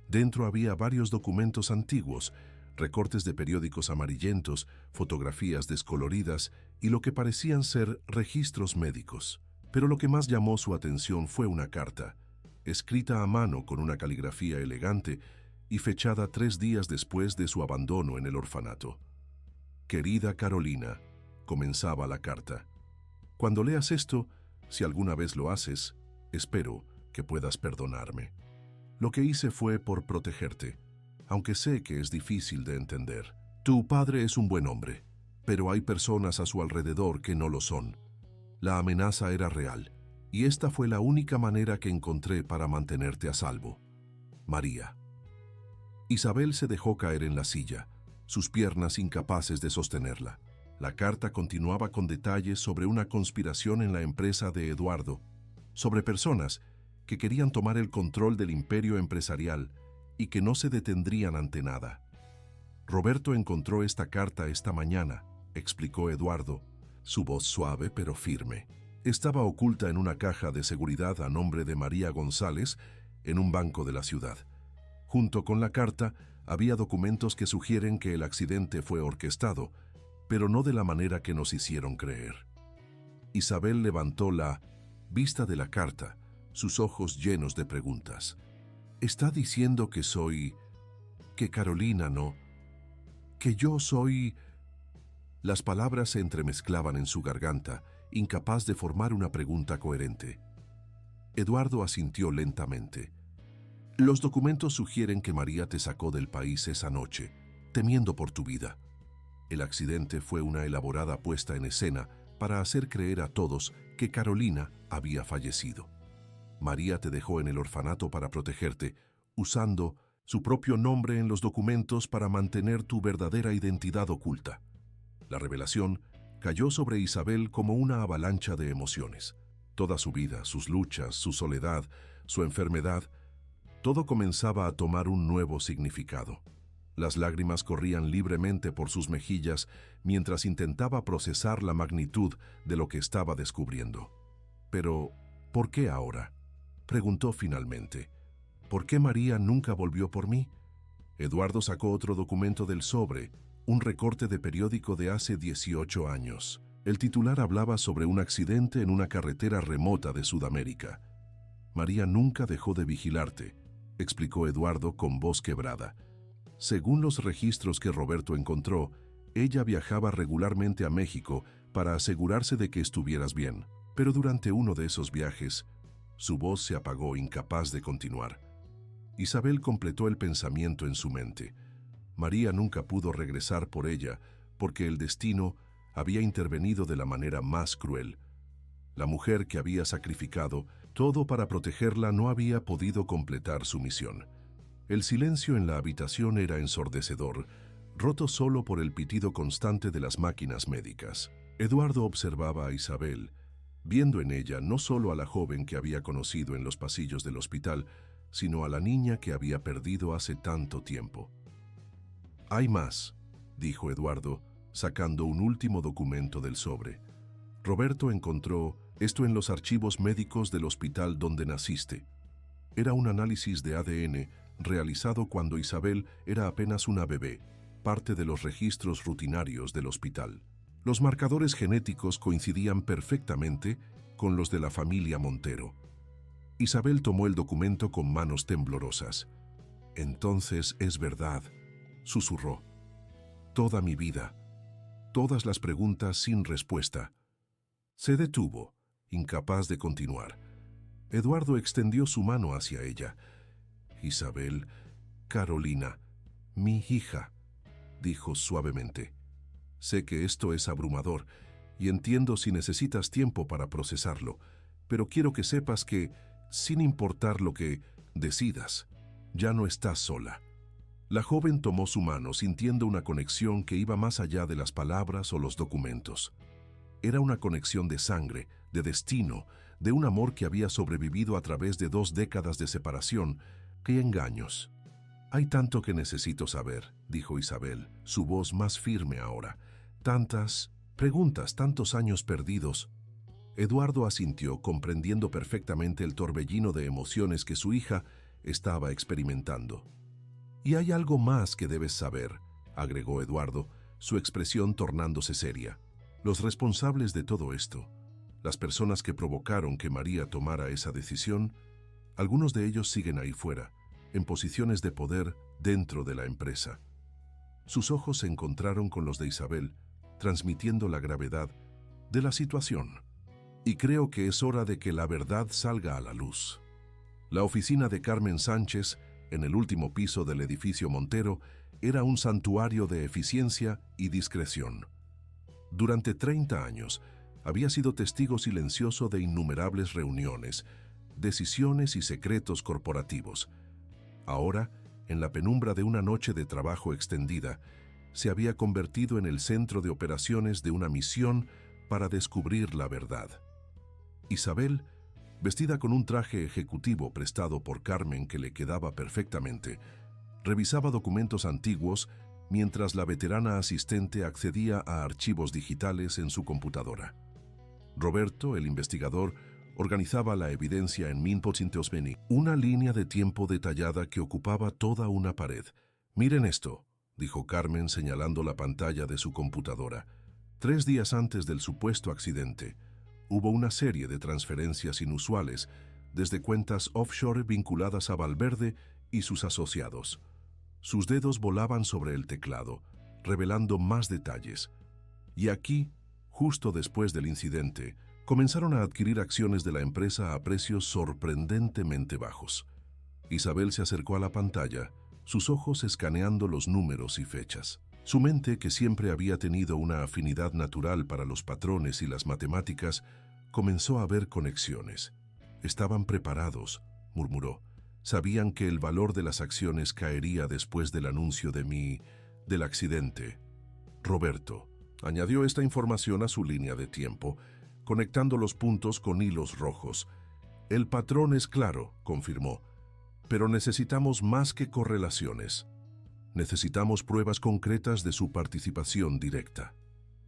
Dentro había varios documentos antiguos, recortes de periódicos amarillentos, fotografías descoloridas y lo que parecían ser registros médicos. Pero lo que más llamó su atención fue una carta, escrita a mano con una caligrafía elegante y fechada 3 días después de su abandono en el orfanato. «Querida Carolina», comenzaba la carta, «cuando leas esto, si alguna vez lo haces, espero que puedas perdonarme. Lo que hice fue por protegerte, aunque sé que es difícil de entender. Tu padre es un buen hombre, pero hay personas a su alrededor que no lo son. La amenaza era real, y esta fue la única manera que encontré para mantenerte a salvo. María». Isabel se dejó caer en la silla, sus piernas incapaces de sostenerla. La carta continuaba con detalles sobre una conspiración en la empresa de Eduardo, sobre personas que querían tomar el control del imperio empresarial y que no se detendrían ante nada. «Roberto encontró esta carta esta mañana», explicó Eduardo, su voz suave pero firme. «Estaba oculta en una caja de seguridad a nombre de María González en un banco de la ciudad. Junto con la carta había documentos que sugieren que el accidente fue orquestado, pero no de la manera que nos hicieron creer». Isabel levantó la vista de la carta, sus ojos llenos de preguntas. «¿Está diciendo que soy... que Carolina no... que yo soy...?» Las palabras se entremezclaban en su garganta, incapaz de formar una pregunta coherente. Eduardo asintió lentamente. «Los documentos sugieren que María te sacó del país esa noche, temiendo por tu vida. El accidente fue una elaborada puesta en escena para hacer creer a todos que Carolina había fallecido. María te dejó en el orfanato para protegerte, usando su propio nombre en los documentos para mantener tu verdadera identidad oculta». La revelación cayó sobre Isabel como una avalancha de emociones. Toda su vida, sus luchas, su soledad, su enfermedad, todo comenzaba a tomar un nuevo significado. Las lágrimas corrían libremente por sus mejillas mientras intentaba procesar la magnitud de lo que estaba descubriendo. «Pero, ¿por qué ahora?», preguntó finalmente. «¿Por qué María nunca volvió por mí?». Eduardo sacó otro documento del sobre, un recorte de periódico de hace 18 años. El titular hablaba sobre un accidente en una carretera remota de Sudamérica. «María nunca dejó de vigilarte», explicó Eduardo con voz quebrada. «Según los registros que Roberto encontró, ella viajaba regularmente a México para asegurarse de que estuvieras bien. Pero durante uno de esos viajes, su voz se apagó, incapaz de continuar. Isabel completó el pensamiento en su mente. María nunca pudo regresar por ella porque el destino había intervenido de la manera más cruel. La mujer que había sacrificado todo para protegerla no había podido completar su misión. El silencio en la habitación era ensordecedor, roto solo por el pitido constante de las máquinas médicas. Eduardo observaba a Isabel, viendo en ella no solo a la joven que había conocido en los pasillos del hospital, sino a la niña que había perdido hace tanto tiempo. «Hay más», dijo Eduardo, sacando un último documento del sobre. «Roberto encontró esto en los archivos médicos del hospital donde naciste. Era un análisis de ADN realizado cuando Isabel era apenas una bebé, parte de los registros rutinarios del hospital. Los marcadores genéticos coincidían perfectamente con los de la familia Montero». Isabel tomó el documento con manos temblorosas. «Entonces es verdad», susurró. «Toda mi vida, todas las preguntas sin respuesta». Se detuvo, incapaz de continuar. Eduardo extendió su mano hacia ella. «Isabel, Carolina, mi hija», dijo suavemente. «Sé que esto es abrumador y entiendo si necesitas tiempo para procesarlo, pero quiero que sepas que, sin importar lo que decidas, ya no estás sola». La joven tomó su mano sintiendo una conexión que iba más allá de las palabras o los documentos. Era una conexión de sangre, de destino, de un amor que había sobrevivido a través de 2 décadas de separación y engaños. «Hay tanto que necesito saber», dijo Isabel, su voz más firme ahora. «Tantas preguntas, tantos años perdidos». Eduardo asintió, comprendiendo perfectamente el torbellino de emociones que su hija estaba experimentando. «Y hay algo más que debes saber», agregó Eduardo, su expresión tornándose seria. «Los responsables de todo esto, las personas que provocaron que María tomara esa decisión, algunos de ellos siguen ahí fuera, en posiciones de poder dentro de la empresa». Sus ojos se encontraron con los de Isabel, transmitiendo la gravedad de la situación. «Y creo que es hora de que la verdad salga a la luz». La oficina de Carmen Sánchez, en el último piso del edificio Montero, era un santuario de eficiencia y discreción. Durante 30 años, había sido testigo silencioso de innumerables reuniones, decisiones y secretos corporativos. Ahora, en la penumbra de una noche de trabajo extendida, se había convertido en el centro de operaciones de una misión para descubrir la verdad. Isabel, vestida con un traje ejecutivo prestado por Carmen que le quedaba perfectamente, revisaba documentos antiguos mientras la veterana asistente accedía a archivos digitales en su computadora. Roberto, el investigador, organizaba la evidencia en Minpointosmeni, una línea de tiempo detallada que ocupaba toda una pared. «Miren esto», dijo Carmen señalando la pantalla de su computadora. 3 días antes del supuesto accidente, hubo una serie de transferencias inusuales desde cuentas offshore vinculadas a Valverde y sus asociados. Sus dedos volaban sobre el teclado, revelando más detalles. Y aquí, justo después del incidente, comenzaron a adquirir acciones de la empresa a precios sorprendentemente bajos. Isabel se acercó a la pantalla, sus ojos escaneando los números y fechas. Su mente, que siempre había tenido una afinidad natural para los patrones y las matemáticas, comenzó a ver conexiones. «Estaban preparados», murmuró. «Sabían que el valor de las acciones caería después del anuncio del accidente». Roberto añadió esta información a su línea de tiempo, conectando los puntos con hilos rojos. «El patrón es claro», confirmó, «pero necesitamos más que correlaciones. Necesitamos pruebas concretas de su participación directa».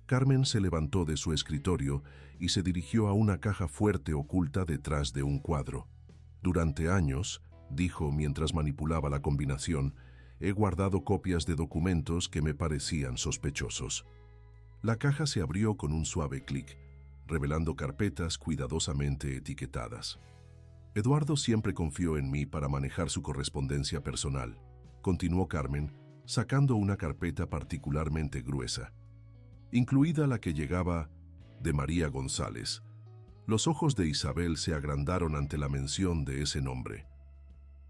Carmen se levantó de su escritorio y se dirigió a una caja fuerte oculta detrás de un cuadro. «Durante años», dijo mientras manipulaba la combinación, «he guardado copias de documentos que me parecían sospechosos». La caja se abrió con un suave clic, revelando carpetas cuidadosamente etiquetadas. «Eduardo siempre confió en mí para manejar su correspondencia personal», continuó Carmen, sacando una carpeta particularmente gruesa, incluida la que llegaba de María González. Los ojos de Isabel se agrandaron ante la mención de ese nombre.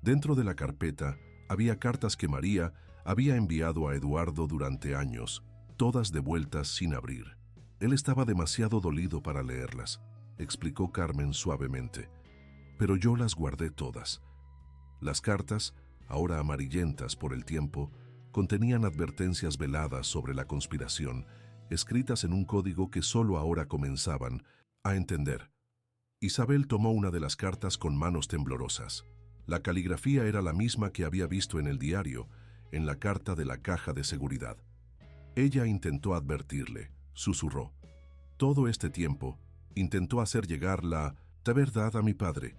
Dentro de la carpeta había cartas que María había enviado a Eduardo durante años, todas devueltas sin abrir. «Él estaba demasiado dolido para leerlas», explicó Carmen suavemente, «pero yo las guardé todas». Las cartas, ahora amarillentas por el tiempo, contenían advertencias veladas sobre la conspiración, escritas en un código que solo ahora comenzaban a entender. Isabel tomó una de las cartas con manos temblorosas. La caligrafía era la misma que había visto en el diario, en la carta de la caja de seguridad. Ella intentó advertirle, susurró. Todo este tiempo, intentó hacer llegar la verdad a mi padre.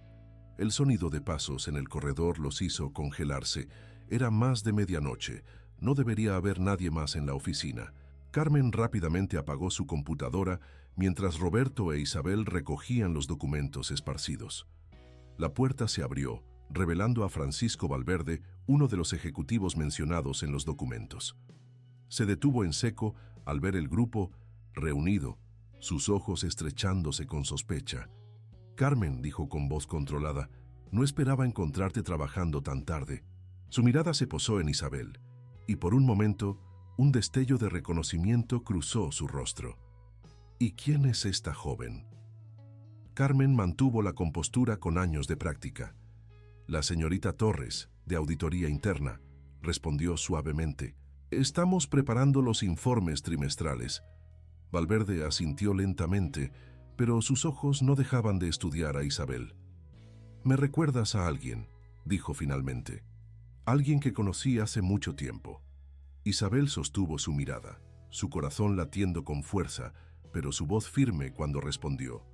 El sonido de pasos en el corredor los hizo congelarse. Era más de medianoche. No debería haber nadie más en la oficina. Carmen rápidamente apagó su computadora mientras Roberto e Isabel recogían los documentos esparcidos. La puerta se abrió, revelando a Francisco Valverde, uno de los ejecutivos mencionados en los documentos. Se detuvo en seco al ver el grupo reunido, sus ojos estrechándose con sospecha. «Carmen», dijo con voz controlada, «no esperaba encontrarte trabajando tan tarde». Su mirada se posó en Isabel, y por un momento, un destello de reconocimiento cruzó su rostro. «¿Y quién es esta joven?». Carmen mantuvo la compostura con años de práctica. «La señorita Torres, de Auditoría Interna», respondió suavemente. «Estamos preparando los informes trimestrales». Valverde asintió lentamente, pero sus ojos no dejaban de estudiar a Isabel. «Me recuerdas a alguien», dijo finalmente. «Alguien que conocí hace mucho tiempo». Isabel sostuvo su mirada, su corazón latiendo con fuerza, pero su voz firme cuando respondió.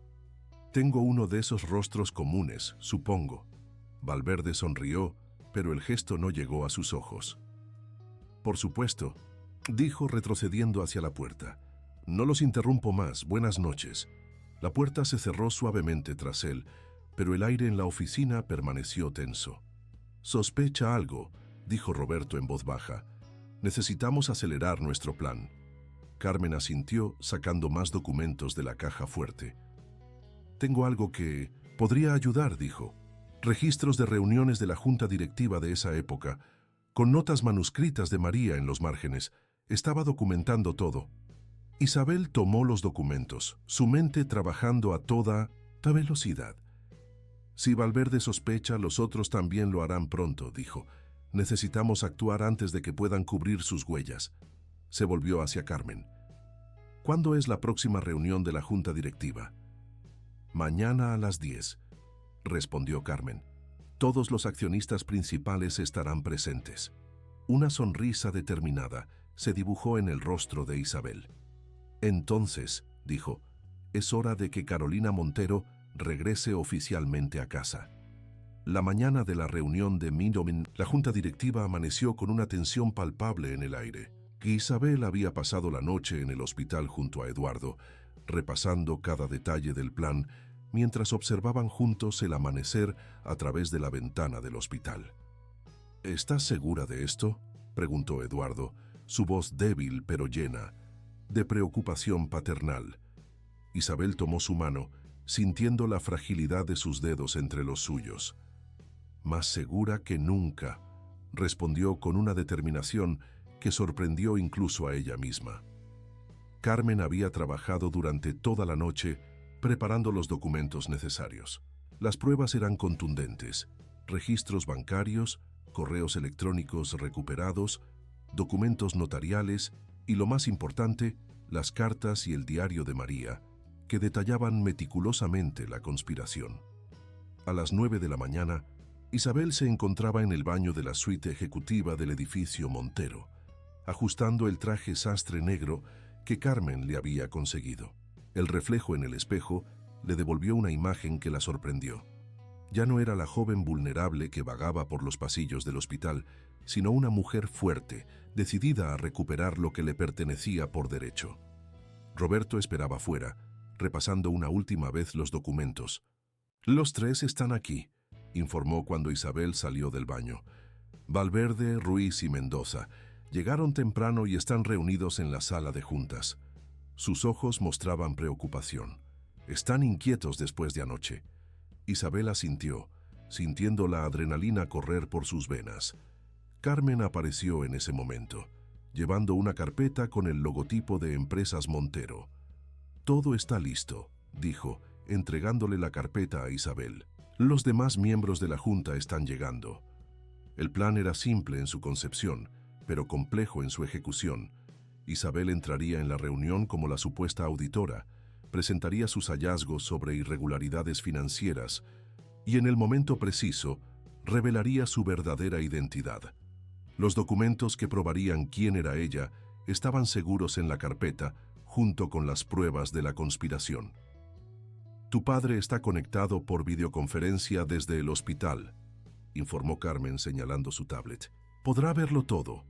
Tengo uno de esos rostros comunes, supongo. Valverde sonrió, pero el gesto no llegó a sus ojos. Por supuesto, dijo retrocediendo hacia la puerta. No los interrumpo más, buenas noches. La puerta se cerró suavemente tras él, pero el aire en la oficina permaneció tenso. «Sospecha algo», dijo Roberto en voz baja. «Necesitamos acelerar nuestro plan». Carmen asintió, sacando más documentos de la caja fuerte. «Tengo algo que podría ayudar», dijo. «Registros de reuniones de la junta directiva de esa época, con notas manuscritas de María en los márgenes. Estaba documentando todo». Isabel tomó los documentos, su mente trabajando a toda velocidad. «Si Valverde sospecha, los otros también lo harán pronto», dijo. «Necesitamos actuar antes de que puedan cubrir sus huellas». Se volvió hacia Carmen. «¿Cuándo es la próxima reunión de la junta directiva?» «Mañana a las 10», respondió Carmen. «Todos los accionistas principales estarán presentes». Una sonrisa determinada se dibujó en el rostro de Isabel. «Entonces», dijo, «es hora de que Carolina Montero regrese oficialmente a casa». La mañana de la reunión de Mindomin, la junta directiva amaneció con una tensión palpable en el aire. Isabel había pasado la noche en el hospital junto a Eduardo, repasando cada detalle del plan, mientras observaban juntos el amanecer a través de la ventana del hospital. «¿Estás segura de esto?», preguntó Eduardo, su voz débil pero llena de preocupación paternal. Isabel tomó su mano, sintiendo la fragilidad de sus dedos entre los suyos. «Más segura que nunca», respondió con una determinación que sorprendió incluso a ella misma. Carmen había trabajado durante toda la noche preparando los documentos necesarios. Las pruebas eran contundentes: registros bancarios, correos electrónicos recuperados, documentos notariales y, lo más importante, las cartas y el diario de María, que detallaban meticulosamente la conspiración. A las 9 de la mañana, Isabel se encontraba en el baño de la suite ejecutiva del edificio Montero, ajustando el traje sastre negro que Carmen le había conseguido. El reflejo en el espejo le devolvió una imagen que la sorprendió. Ya no era la joven vulnerable que vagaba por los pasillos del hospital, sino una mujer fuerte, decidida a recuperar lo que le pertenecía por derecho. Roberto esperaba fuera, repasando una última vez los documentos. «Los tres están aquí», informó cuando Isabel salió del baño. «Valverde, Ruiz y Mendoza llegaron temprano y están reunidos en la sala de juntas». Sus ojos mostraban preocupación. «Están inquietos después de anoche». Isabel asintió, sintiendo la adrenalina correr por sus venas. Carmen apareció en ese momento, llevando una carpeta con el logotipo de Empresas Montero. «Todo está listo», dijo, entregándole la carpeta a Isabel. «Los demás miembros de la junta están llegando». El plan era simple en su concepción, pero complejo en su ejecución. Isabel entraría en la reunión como la supuesta auditora, presentaría sus hallazgos sobre irregularidades financieras y, en el momento preciso, revelaría su verdadera identidad. Los documentos que probarían quién era ella estaban seguros en la carpeta, junto con las pruebas de la conspiración. «Tu padre está conectado por videoconferencia desde el hospital», informó Carmen señalando su tablet. «Podrá verlo todo».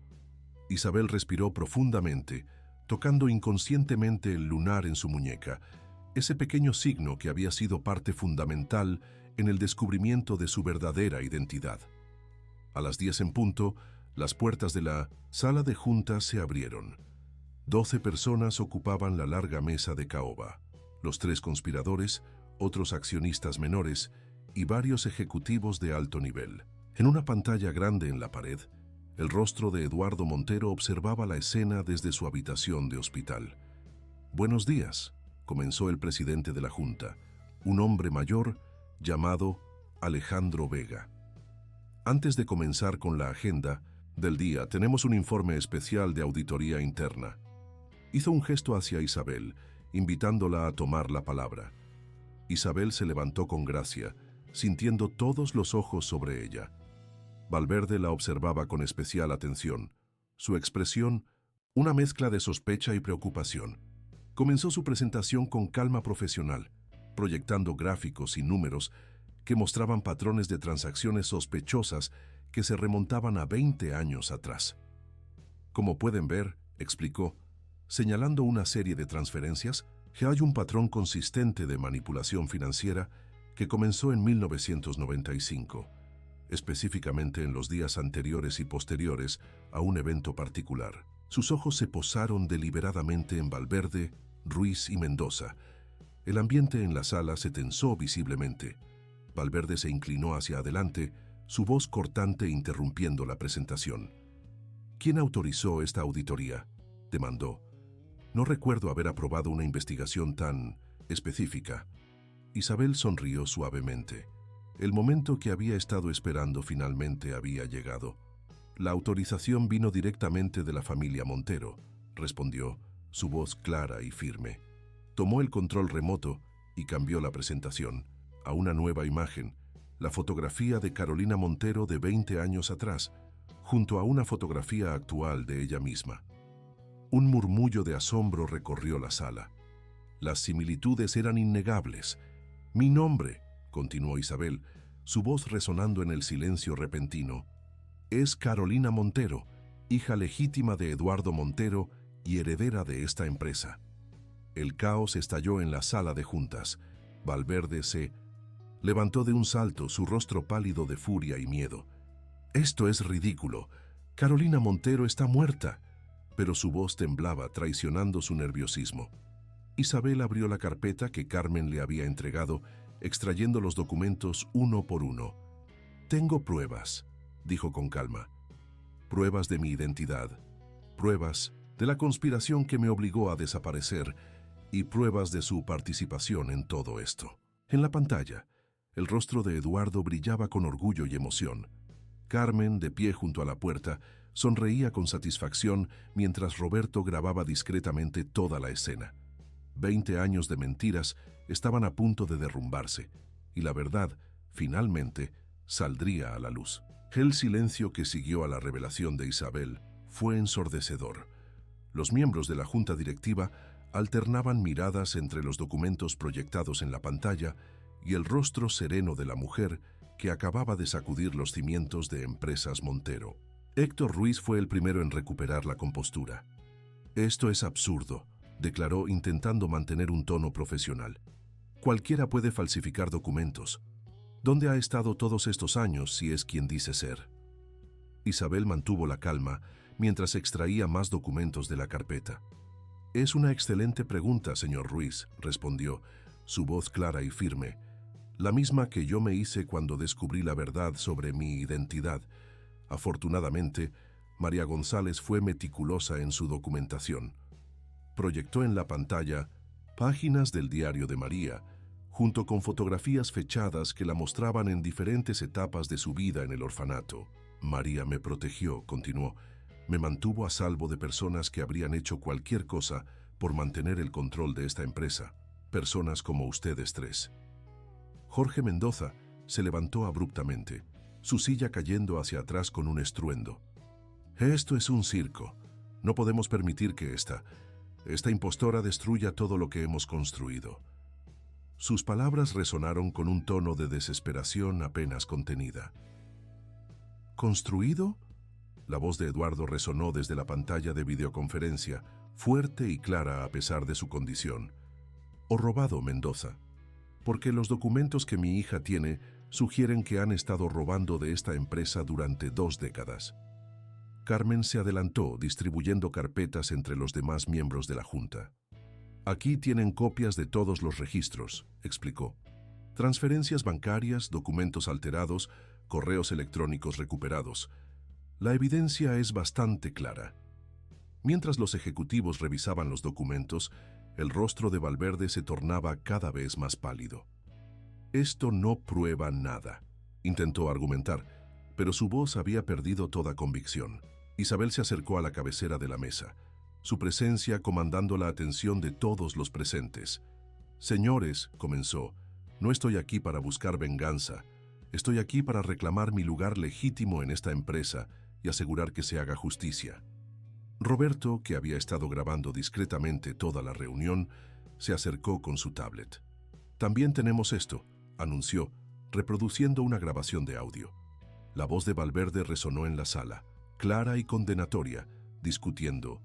Isabel respiró profundamente, tocando inconscientemente el lunar en su muñeca, ese pequeño signo que había sido parte fundamental en el descubrimiento de su verdadera identidad. A las 10 en punto, las puertas de la sala de juntas se abrieron. 12 personas ocupaban la larga mesa de caoba. Los 3 conspiradores, otros accionistas menores y varios ejecutivos de alto nivel. En una pantalla grande en la pared, el rostro de Eduardo Montero observaba la escena desde su habitación de hospital. «Buenos días», comenzó el presidente de la Junta, un hombre mayor llamado Alejandro Vega. «Antes de comenzar con la agenda del día, tenemos un informe especial de auditoría interna». Hizo un gesto hacia Isabel, invitándola a tomar la palabra. Isabel se levantó con gracia, sintiendo todos los ojos sobre ella. Valverde la observaba con especial atención. Su expresión, una mezcla de sospecha y preocupación. Comenzó su presentación con calma profesional. proyectando gráficos y números que mostraban patrones de transacciones sospechosas que se remontaban a 20 años atrás. Como pueden ver, explicó, señalando una serie de transferencias, que hay un patrón consistente de manipulación financiera que comenzó en 1995, específicamente en los días anteriores y posteriores a un evento particular. Sus ojos se posaron deliberadamente en Valverde, Ruiz y Mendoza. El ambiente en la sala se tensó visiblemente. Valverde se inclinó hacia adelante, su voz cortante interrumpiendo la presentación. ¿Quién autorizó esta auditoría?, demandó. No recuerdo haber aprobado una investigación tan específica. Isabel sonrió suavemente. El momento que había estado esperando finalmente había llegado. La autorización vino directamente de la familia Montero, respondió, su voz clara y firme. Tomó el control remoto y cambió la presentación a una nueva imagen, la fotografía de Carolina Montero de 20 años atrás, junto a una fotografía actual de ella misma. Un murmullo de asombro recorrió la sala. Las similitudes eran innegables. «Mi nombre», continuó Isabel, su voz resonando en el silencio repentino, «es Carolina Montero, hija legítima de Eduardo Montero y heredera de esta empresa». El caos estalló en la sala de juntas. Valverde se levantó de un salto, su rostro pálido de furia y miedo. «Esto es ridículo. Carolina Montero está muerta». Pero su voz temblaba, traicionando su nerviosismo. Isabel abrió la carpeta que Carmen le había entregado, extrayendo los documentos uno por uno. «Tengo pruebas», dijo con calma. «Pruebas de mi identidad, pruebas de la conspiración que me obligó a desaparecer y pruebas de su participación en todo esto». En la pantalla, el rostro de Eduardo brillaba con orgullo y emoción. Carmen, de pie junto a la puerta, sonreía con satisfacción mientras Roberto grababa discretamente toda la escena. 20 años de mentiras estaban a punto de derrumbarse, y la verdad, finalmente, saldría a la luz. El silencio que siguió a la revelación de Isabel fue ensordecedor. Los miembros de la junta directiva alternaban miradas entre los documentos proyectados en la pantalla y el rostro sereno de la mujer que acababa de sacudir los cimientos de Empresas Montero. Héctor Ruiz fue el primero en recuperar la compostura. «Esto es absurdo», declaró intentando mantener un tono profesional. «Cualquiera puede falsificar documentos. ¿Dónde ha estado todos estos años si es quien dice ser?». Isabel mantuvo la calma mientras extraía más documentos de la carpeta. «Es una excelente pregunta, señor Ruiz», respondió, su voz clara y firme, «la misma que yo me hice cuando descubrí la verdad sobre mi identidad. Afortunadamente, María González fue meticulosa en su documentación». Proyectó en la pantalla páginas del diario de María, junto con fotografías fechadas que la mostraban en diferentes etapas de su vida en el orfanato. «María me protegió», continuó, «me mantuvo a salvo de personas que habrían hecho cualquier cosa por mantener el control de esta empresa, personas como ustedes tres». Jorge Mendoza se levantó abruptamente, su silla cayendo hacia atrás con un estruendo. «Esto es un circo. No podemos permitir que esta impostora destruya todo lo que hemos construido». Sus palabras resonaron con un tono de desesperación apenas contenida. «¿Construido?». La voz de Eduardo resonó desde la pantalla de videoconferencia, fuerte y clara a pesar de su condición. «¿O robado, Mendoza? Porque los documentos que mi hija tiene sugieren que han estado robando de esta empresa durante 2 décadas». Carmen se adelantó, distribuyendo carpetas entre los demás miembros de la junta. «Aquí tienen copias de todos los registros», explicó. «Transferencias bancarias, documentos alterados, correos electrónicos recuperados. La evidencia es bastante clara». Mientras los ejecutivos revisaban los documentos, el rostro de Valverde se tornaba cada vez más pálido. «Esto no prueba nada», intentó argumentar, pero su voz había perdido toda convicción. Isabel se acercó a la cabecera de la mesa, su presencia comandando la atención de todos los presentes. «Señores», comenzó, «no estoy aquí para buscar venganza. Estoy aquí para reclamar mi lugar legítimo en esta empresa y asegurar que se haga justicia». Roberto, que había estado grabando discretamente toda la reunión, se acercó con su tablet. También tenemos esto, anunció, reproduciendo una grabación de audio. La voz de Valverde resonó en la sala, clara y condenatoria, discutiendo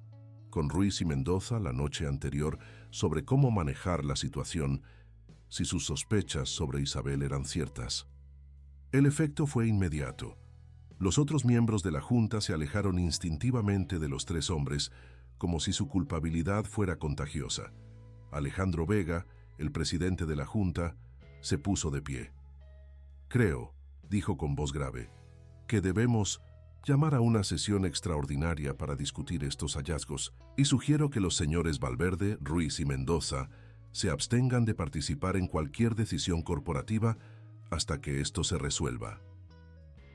con Ruiz y Mendoza la noche anterior sobre cómo manejar la situación si sus sospechas sobre Isabel eran ciertas. El efecto fue inmediato. Los otros miembros de la Junta se alejaron instintivamente de los tres hombres, como si su culpabilidad fuera contagiosa. Alejandro Vega, el presidente de la Junta, se puso de pie. «Creo», dijo con voz grave, «que debemos llamar a una sesión extraordinaria para discutir estos hallazgos y sugiero que los señores Valverde, Ruiz y Mendoza se abstengan de participar en cualquier decisión corporativa hasta que esto se resuelva».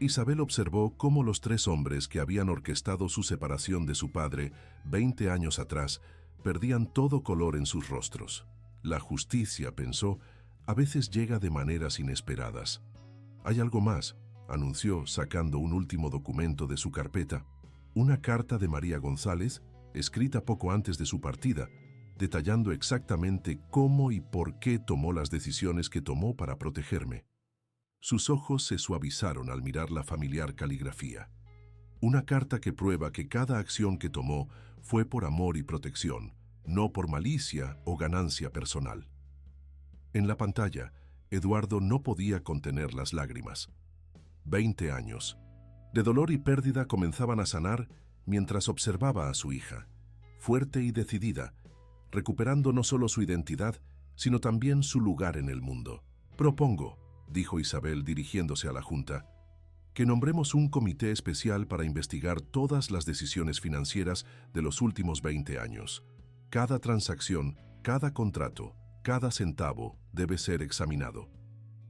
Isabel observó cómo los tres hombres que habían orquestado su separación de su padre 20 años atrás perdían todo color en sus rostros. La justicia, pensó, a veces llega de maneras inesperadas. «Hay algo más», anunció, sacando un último documento de su carpeta, una carta de María González, escrita poco antes de su partida, detallando exactamente cómo y por qué tomó las decisiones que tomó para protegerme. Sus ojos se suavizaron al mirar la familiar caligrafía. Una carta que prueba que cada acción que tomó fue por amor y protección, no por malicia o ganancia personal. En la pantalla, Eduardo no podía contener las lágrimas. 20 años. De dolor y pérdida comenzaban a sanar mientras observaba a su hija, fuerte y decidida, recuperando no solo su identidad, sino también su lugar en el mundo. «Propongo», dijo Isabel dirigiéndose a la Junta, «que nombremos un comité especial para investigar todas las decisiones financieras de los últimos 20 años. Cada transacción, cada contrato, cada centavo debe ser examinado».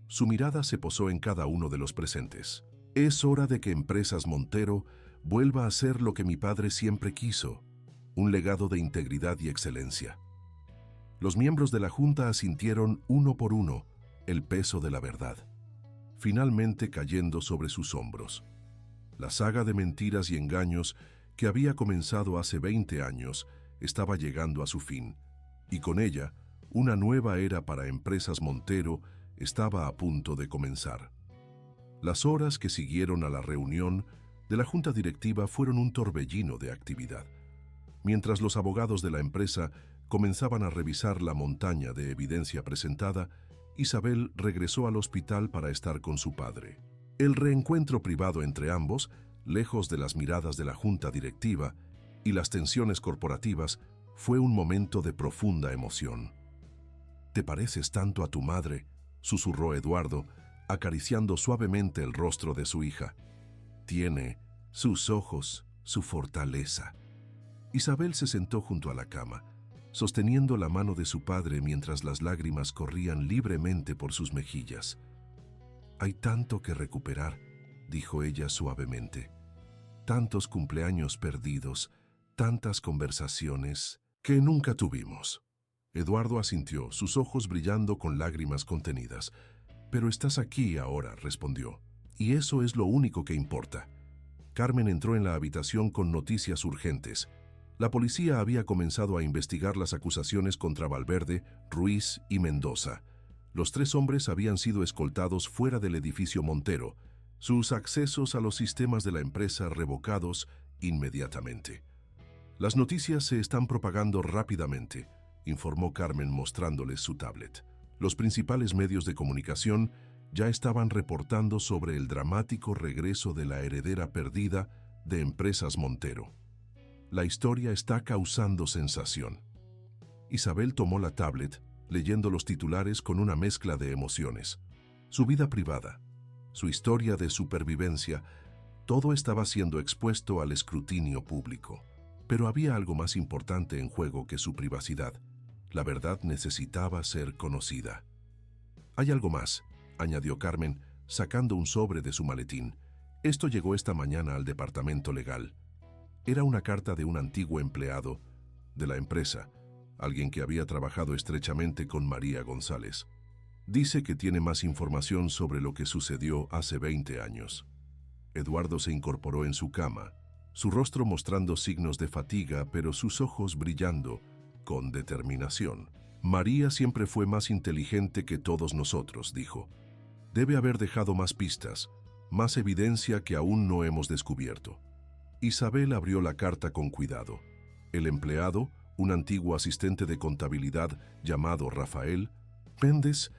Su mirada se posó en cada uno de los presentes. «Es hora de que Empresas Montero vuelva a ser lo que mi padre siempre quiso, un legado de integridad y excelencia». Los miembros de la Junta asintieron uno por uno, el peso de la verdad, finalmente cayendo sobre sus hombros. La saga de mentiras y engaños que había comenzado hace 20 años estaba llegando a su fin, y con ella, una nueva era para Empresas Montero estaba a punto de comenzar. Las horas que siguieron a la reunión de la Junta Directiva fueron un torbellino de actividad. Mientras los abogados de la empresa comenzaban a revisar la montaña de evidencia presentada, Isabel regresó al hospital para estar con su padre. El reencuentro privado entre ambos, lejos de las miradas de la Junta Directiva y las tensiones corporativas, fue un momento de profunda emoción. «Te pareces tanto a tu madre», susurró Eduardo, acariciando suavemente el rostro de su hija. «Tiene sus ojos, su fortaleza». Isabel se sentó junto a la cama, sosteniendo la mano de su padre mientras las lágrimas corrían libremente por sus mejillas. «Hay tanto que recuperar», dijo ella suavemente. «Tantos cumpleaños perdidos, tantas conversaciones que nunca tuvimos». Eduardo asintió, sus ojos brillando con lágrimas contenidas. «Pero estás aquí ahora», respondió, «y eso es lo único que importa». Carmen entró en la habitación con noticias urgentes. La policía había comenzado a investigar las acusaciones contra Valverde, Ruiz y Mendoza. Los tres hombres habían sido escoltados fuera del edificio Montero, sus accesos a los sistemas de la empresa revocados inmediatamente. «Las noticias se están propagando rápidamente», informó Carmen mostrándoles su tablet. Los principales medios de comunicación ya estaban reportando sobre el dramático regreso de la heredera perdida de Empresas Montero. La historia está causando sensación. Isabel tomó la tablet, leyendo los titulares con una mezcla de emociones. Su vida privada, su historia de supervivencia, todo estaba siendo expuesto al escrutinio público. Pero había algo más importante en juego que su privacidad. La verdad necesitaba ser conocida. «Hay algo más», añadió Carmen, sacando un sobre de su maletín. «Esto llegó esta mañana al departamento legal». Era una carta de un antiguo empleado de la empresa, alguien que había trabajado estrechamente con María González. Dice que tiene más información sobre lo que sucedió hace 20 años. Eduardo se incorporó en su cama, su rostro mostrando signos de fatiga, pero sus ojos brillando con determinación. María siempre fue más inteligente que todos nosotros, dijo. Debe haber dejado más pistas, más evidencia que aún no hemos descubierto. Isabel abrió la carta con cuidado. El empleado, un antiguo asistente de contabilidad llamado Rafael Méndez,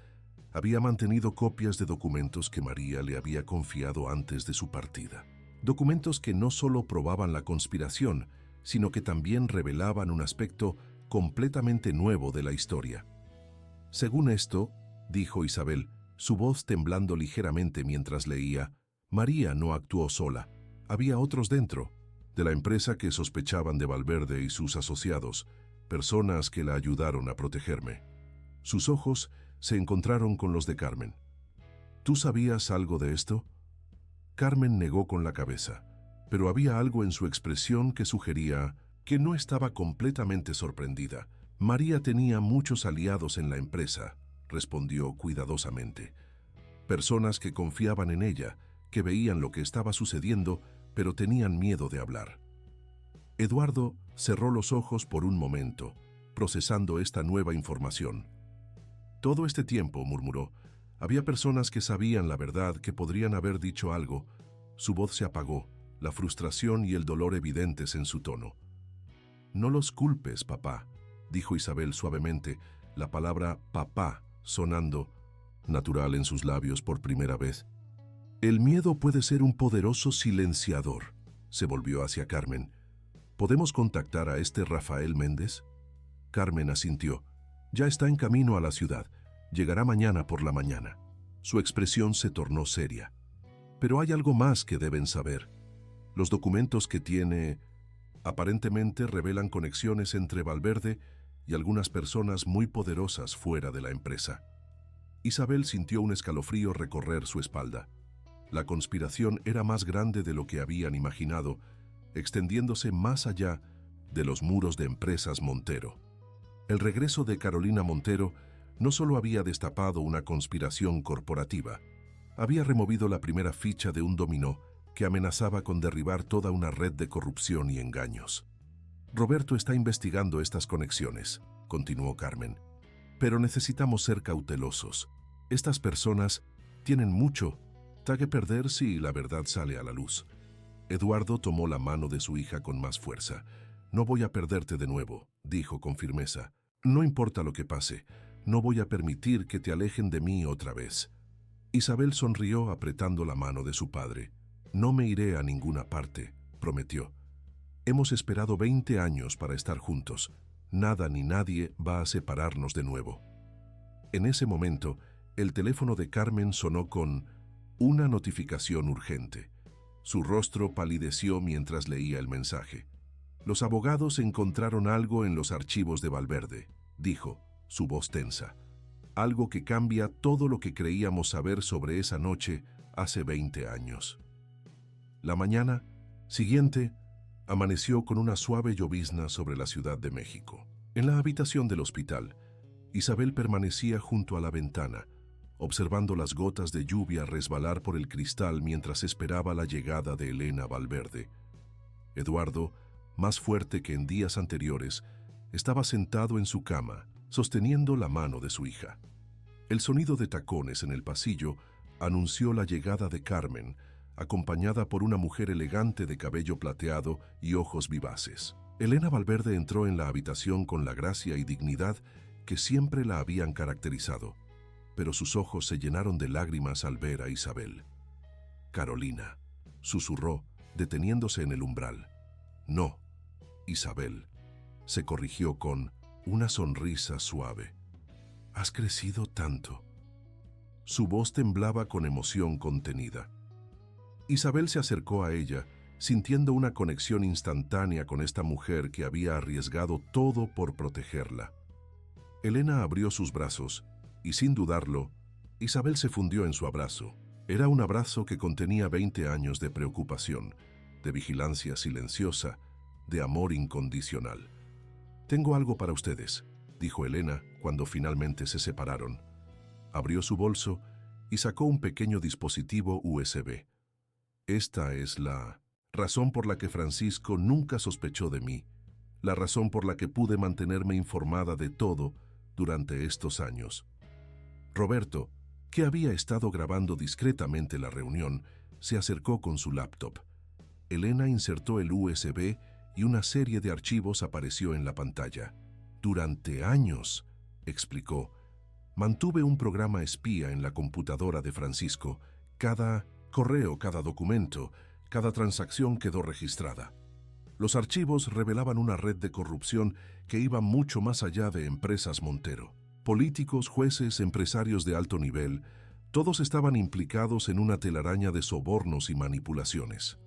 había mantenido copias de documentos que María le había confiado antes de su partida. Documentos que no solo probaban la conspiración, sino que también revelaban un aspecto completamente nuevo de la historia. Según esto, dijo Isabel, su voz temblando ligeramente mientras leía, María no actuó sola. Había otros dentro, de la empresa que sospechaban de Valverde y sus asociados, personas que la ayudaron a protegerme. Sus ojos se encontraron con los de Carmen. ¿Tú sabías algo de esto? Carmen negó con la cabeza, pero había algo en su expresión que sugería que no estaba completamente sorprendida. María tenía muchos aliados en la empresa, respondió cuidadosamente. Personas que confiaban en ella, que veían lo que estaba sucediendo, pero tenían miedo de hablar. Eduardo cerró los ojos por un momento, procesando esta nueva información. Todo este tiempo, murmuró, había personas que sabían la verdad, que podrían haber dicho algo. Su voz se apagó, la frustración y el dolor evidentes en su tono. No los culpes, papá, dijo Isabel suavemente, la palabra papá sonando natural en sus labios por primera vez. El miedo puede ser un poderoso silenciador, se volvió hacia Carmen. ¿Podemos contactar a este Rafael Méndez? Carmen asintió. Ya está en camino a la ciudad. Llegará mañana por la mañana. Su expresión se tornó seria. Pero hay algo más que deben saber. Los documentos que tiene aparentemente revelan conexiones entre Valverde y algunas personas muy poderosas fuera de la empresa. Isabel sintió un escalofrío recorrer su espalda. La conspiración era más grande de lo que habían imaginado, extendiéndose más allá de los muros de Empresas Montero. El regreso de Carolina Montero no solo había destapado una conspiración corporativa, había removido la primera ficha de un dominó que amenazaba con derribar toda una red de corrupción y engaños. Roberto está investigando estas conexiones, continuó Carmen, pero necesitamos ser cautelosos. Estas personas tienen mucho que perder si la verdad sale a la luz. Eduardo tomó la mano de su hija con más fuerza. No voy a perderte de nuevo, dijo con firmeza. No importa lo que pase, no voy a permitir que te alejen de mí otra vez. Isabel sonrió apretando la mano de su padre. No me iré a ninguna parte, prometió. Hemos esperado 20 años para estar juntos. Nada ni nadie va a separarnos de nuevo. En ese momento, el teléfono de Carmen sonó con una notificación urgente. Su rostro palideció mientras leía el mensaje. Los abogados encontraron algo en los archivos de Valverde, dijo, su voz tensa. Algo que cambia todo lo que creíamos saber sobre esa noche hace 20 años. La mañana siguiente amaneció con una suave llovizna sobre la Ciudad de México. En la habitación del hospital, Isabel permanecía junto a la ventana, observando las gotas de lluvia resbalar por el cristal mientras esperaba la llegada de Elena Valverde. Eduardo, más fuerte que en días anteriores, estaba sentado en su cama, sosteniendo la mano de su hija. El sonido de tacones en el pasillo anunció la llegada de Carmen, acompañada por una mujer elegante de cabello plateado y ojos vivaces. Elena Valverde entró en la habitación con la gracia y dignidad que siempre la habían caracterizado, pero sus ojos se llenaron de lágrimas al ver a Isabel. Carolina, susurró, deteniéndose en el umbral. No, Isabel, se corrigió con una sonrisa suave. Has crecido tanto. Su voz temblaba con emoción contenida. Isabel se acercó a ella, sintiendo una conexión instantánea con esta mujer que había arriesgado todo por protegerla. Elena abrió sus brazos, y sin dudarlo, Isabel se fundió en su abrazo. Era un abrazo que contenía 20 años de preocupación, de vigilancia silenciosa, de amor incondicional. Tengo algo para ustedes, dijo Elena cuando finalmente se separaron. Abrió su bolso y sacó un pequeño dispositivo USB. Esta es la razón por la que Francisco nunca sospechó de mí, la razón por la que pude mantenerme informada de todo durante estos años. Roberto, que había estado grabando discretamente la reunión, se acercó con su laptop. Elena insertó el USB y una serie de archivos apareció en la pantalla. Durante años, explicó, mantuve un programa espía en la computadora de Francisco. Cada correo, cada documento, cada transacción quedó registrada. Los archivos revelaban una red de corrupción que iba mucho más allá de Empresas Montero. Políticos, jueces, empresarios de alto nivel, todos estaban implicados en una telaraña de sobornos y manipulaciones.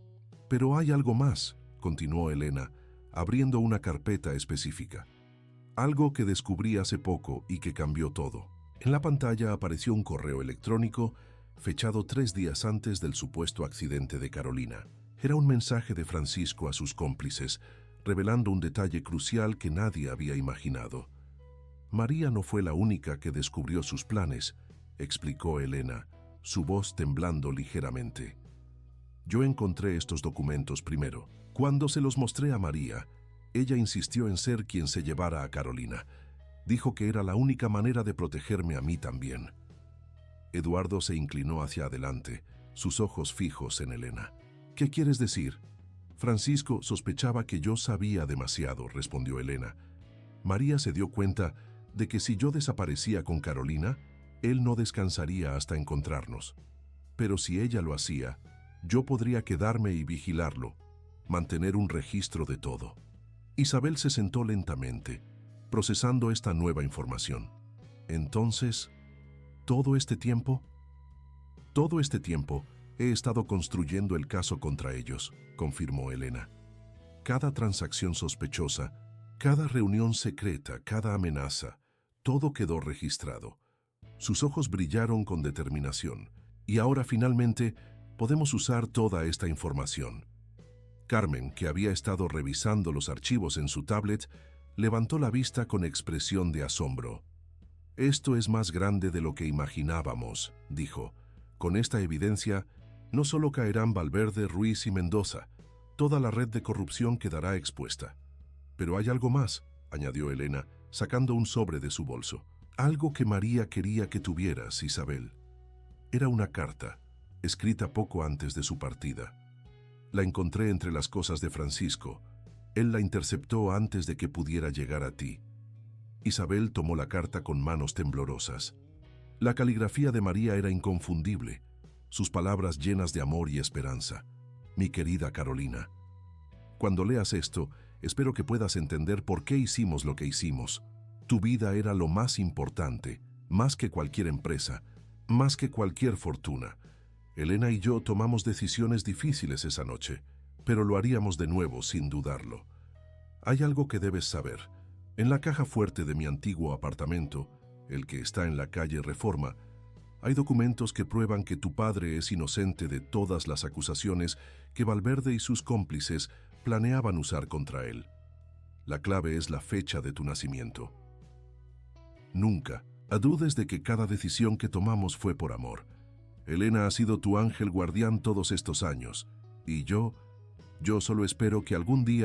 Pero hay algo más, continuó Elena, abriendo una carpeta específica. Algo que descubrí hace poco y que cambió todo. En la pantalla apareció un correo electrónico fechado 3 días antes del supuesto accidente de Carolina. Era un mensaje de Francisco a sus cómplices, revelando un detalle crucial que nadie había imaginado. María no fue la única que descubrió sus planes, explicó Elena, su voz temblando ligeramente. Yo encontré estos documentos primero. Cuando se los mostré a María, ella insistió en ser quien se llevara a Carolina. Dijo que era la única manera de protegerme a mí también. Eduardo se inclinó hacia adelante, sus ojos fijos en Elena. ¿Qué quieres decir? Francisco sospechaba que yo sabía demasiado, respondió Elena. María se dio cuenta de que si yo desaparecía con Carolina, él no descansaría hasta encontrarnos. Pero si ella lo hacía, yo podría quedarme y vigilarlo, mantener un registro de todo. Isabel se sentó lentamente, procesando esta nueva información. Entonces, ¿todo este tiempo he estado construyendo el caso contra ellos, confirmó Elena. Cada transacción sospechosa, cada reunión secreta, cada amenaza, todo quedó registrado. Sus ojos brillaron con determinación, y ahora finalmente podemos usar toda esta información. Carmen, que había estado revisando los archivos en su tablet, levantó la vista con expresión de asombro. Esto es más grande de lo que imaginábamos, dijo. Con esta evidencia, no solo caerán Valverde, Ruiz y Mendoza, toda la red de corrupción quedará expuesta. Pero hay algo más, añadió Elena, sacando un sobre de su bolso. Algo que María quería que tuvieras, Isabel. Era una carta, escrita poco antes de su partida. La encontré entre las cosas de Francisco. Él la interceptó antes de que pudiera llegar a ti. Isabel tomó la carta con manos temblorosas. La caligrafía de María era inconfundible, sus palabras llenas de amor y esperanza. Mi querida Carolina, cuando leas esto, espero que puedas entender por qué hicimos lo que hicimos. Tu vida era lo más importante, más que cualquier empresa, más que cualquier fortuna. Elena y yo tomamos decisiones difíciles esa noche, pero lo haríamos de nuevo sin dudarlo. Hay algo que debes saber. En la caja fuerte de mi antiguo apartamento, el que está en la calle Reforma, hay documentos que prueban que tu padre es inocente de todas las acusaciones que Valverde y sus cómplices planeaban usar contra él. La clave es la fecha de tu nacimiento. Nunca dudes de que cada decisión que tomamos fue por amor. Elena ha sido tu ángel guardián todos estos años, y yo solo espero que algún día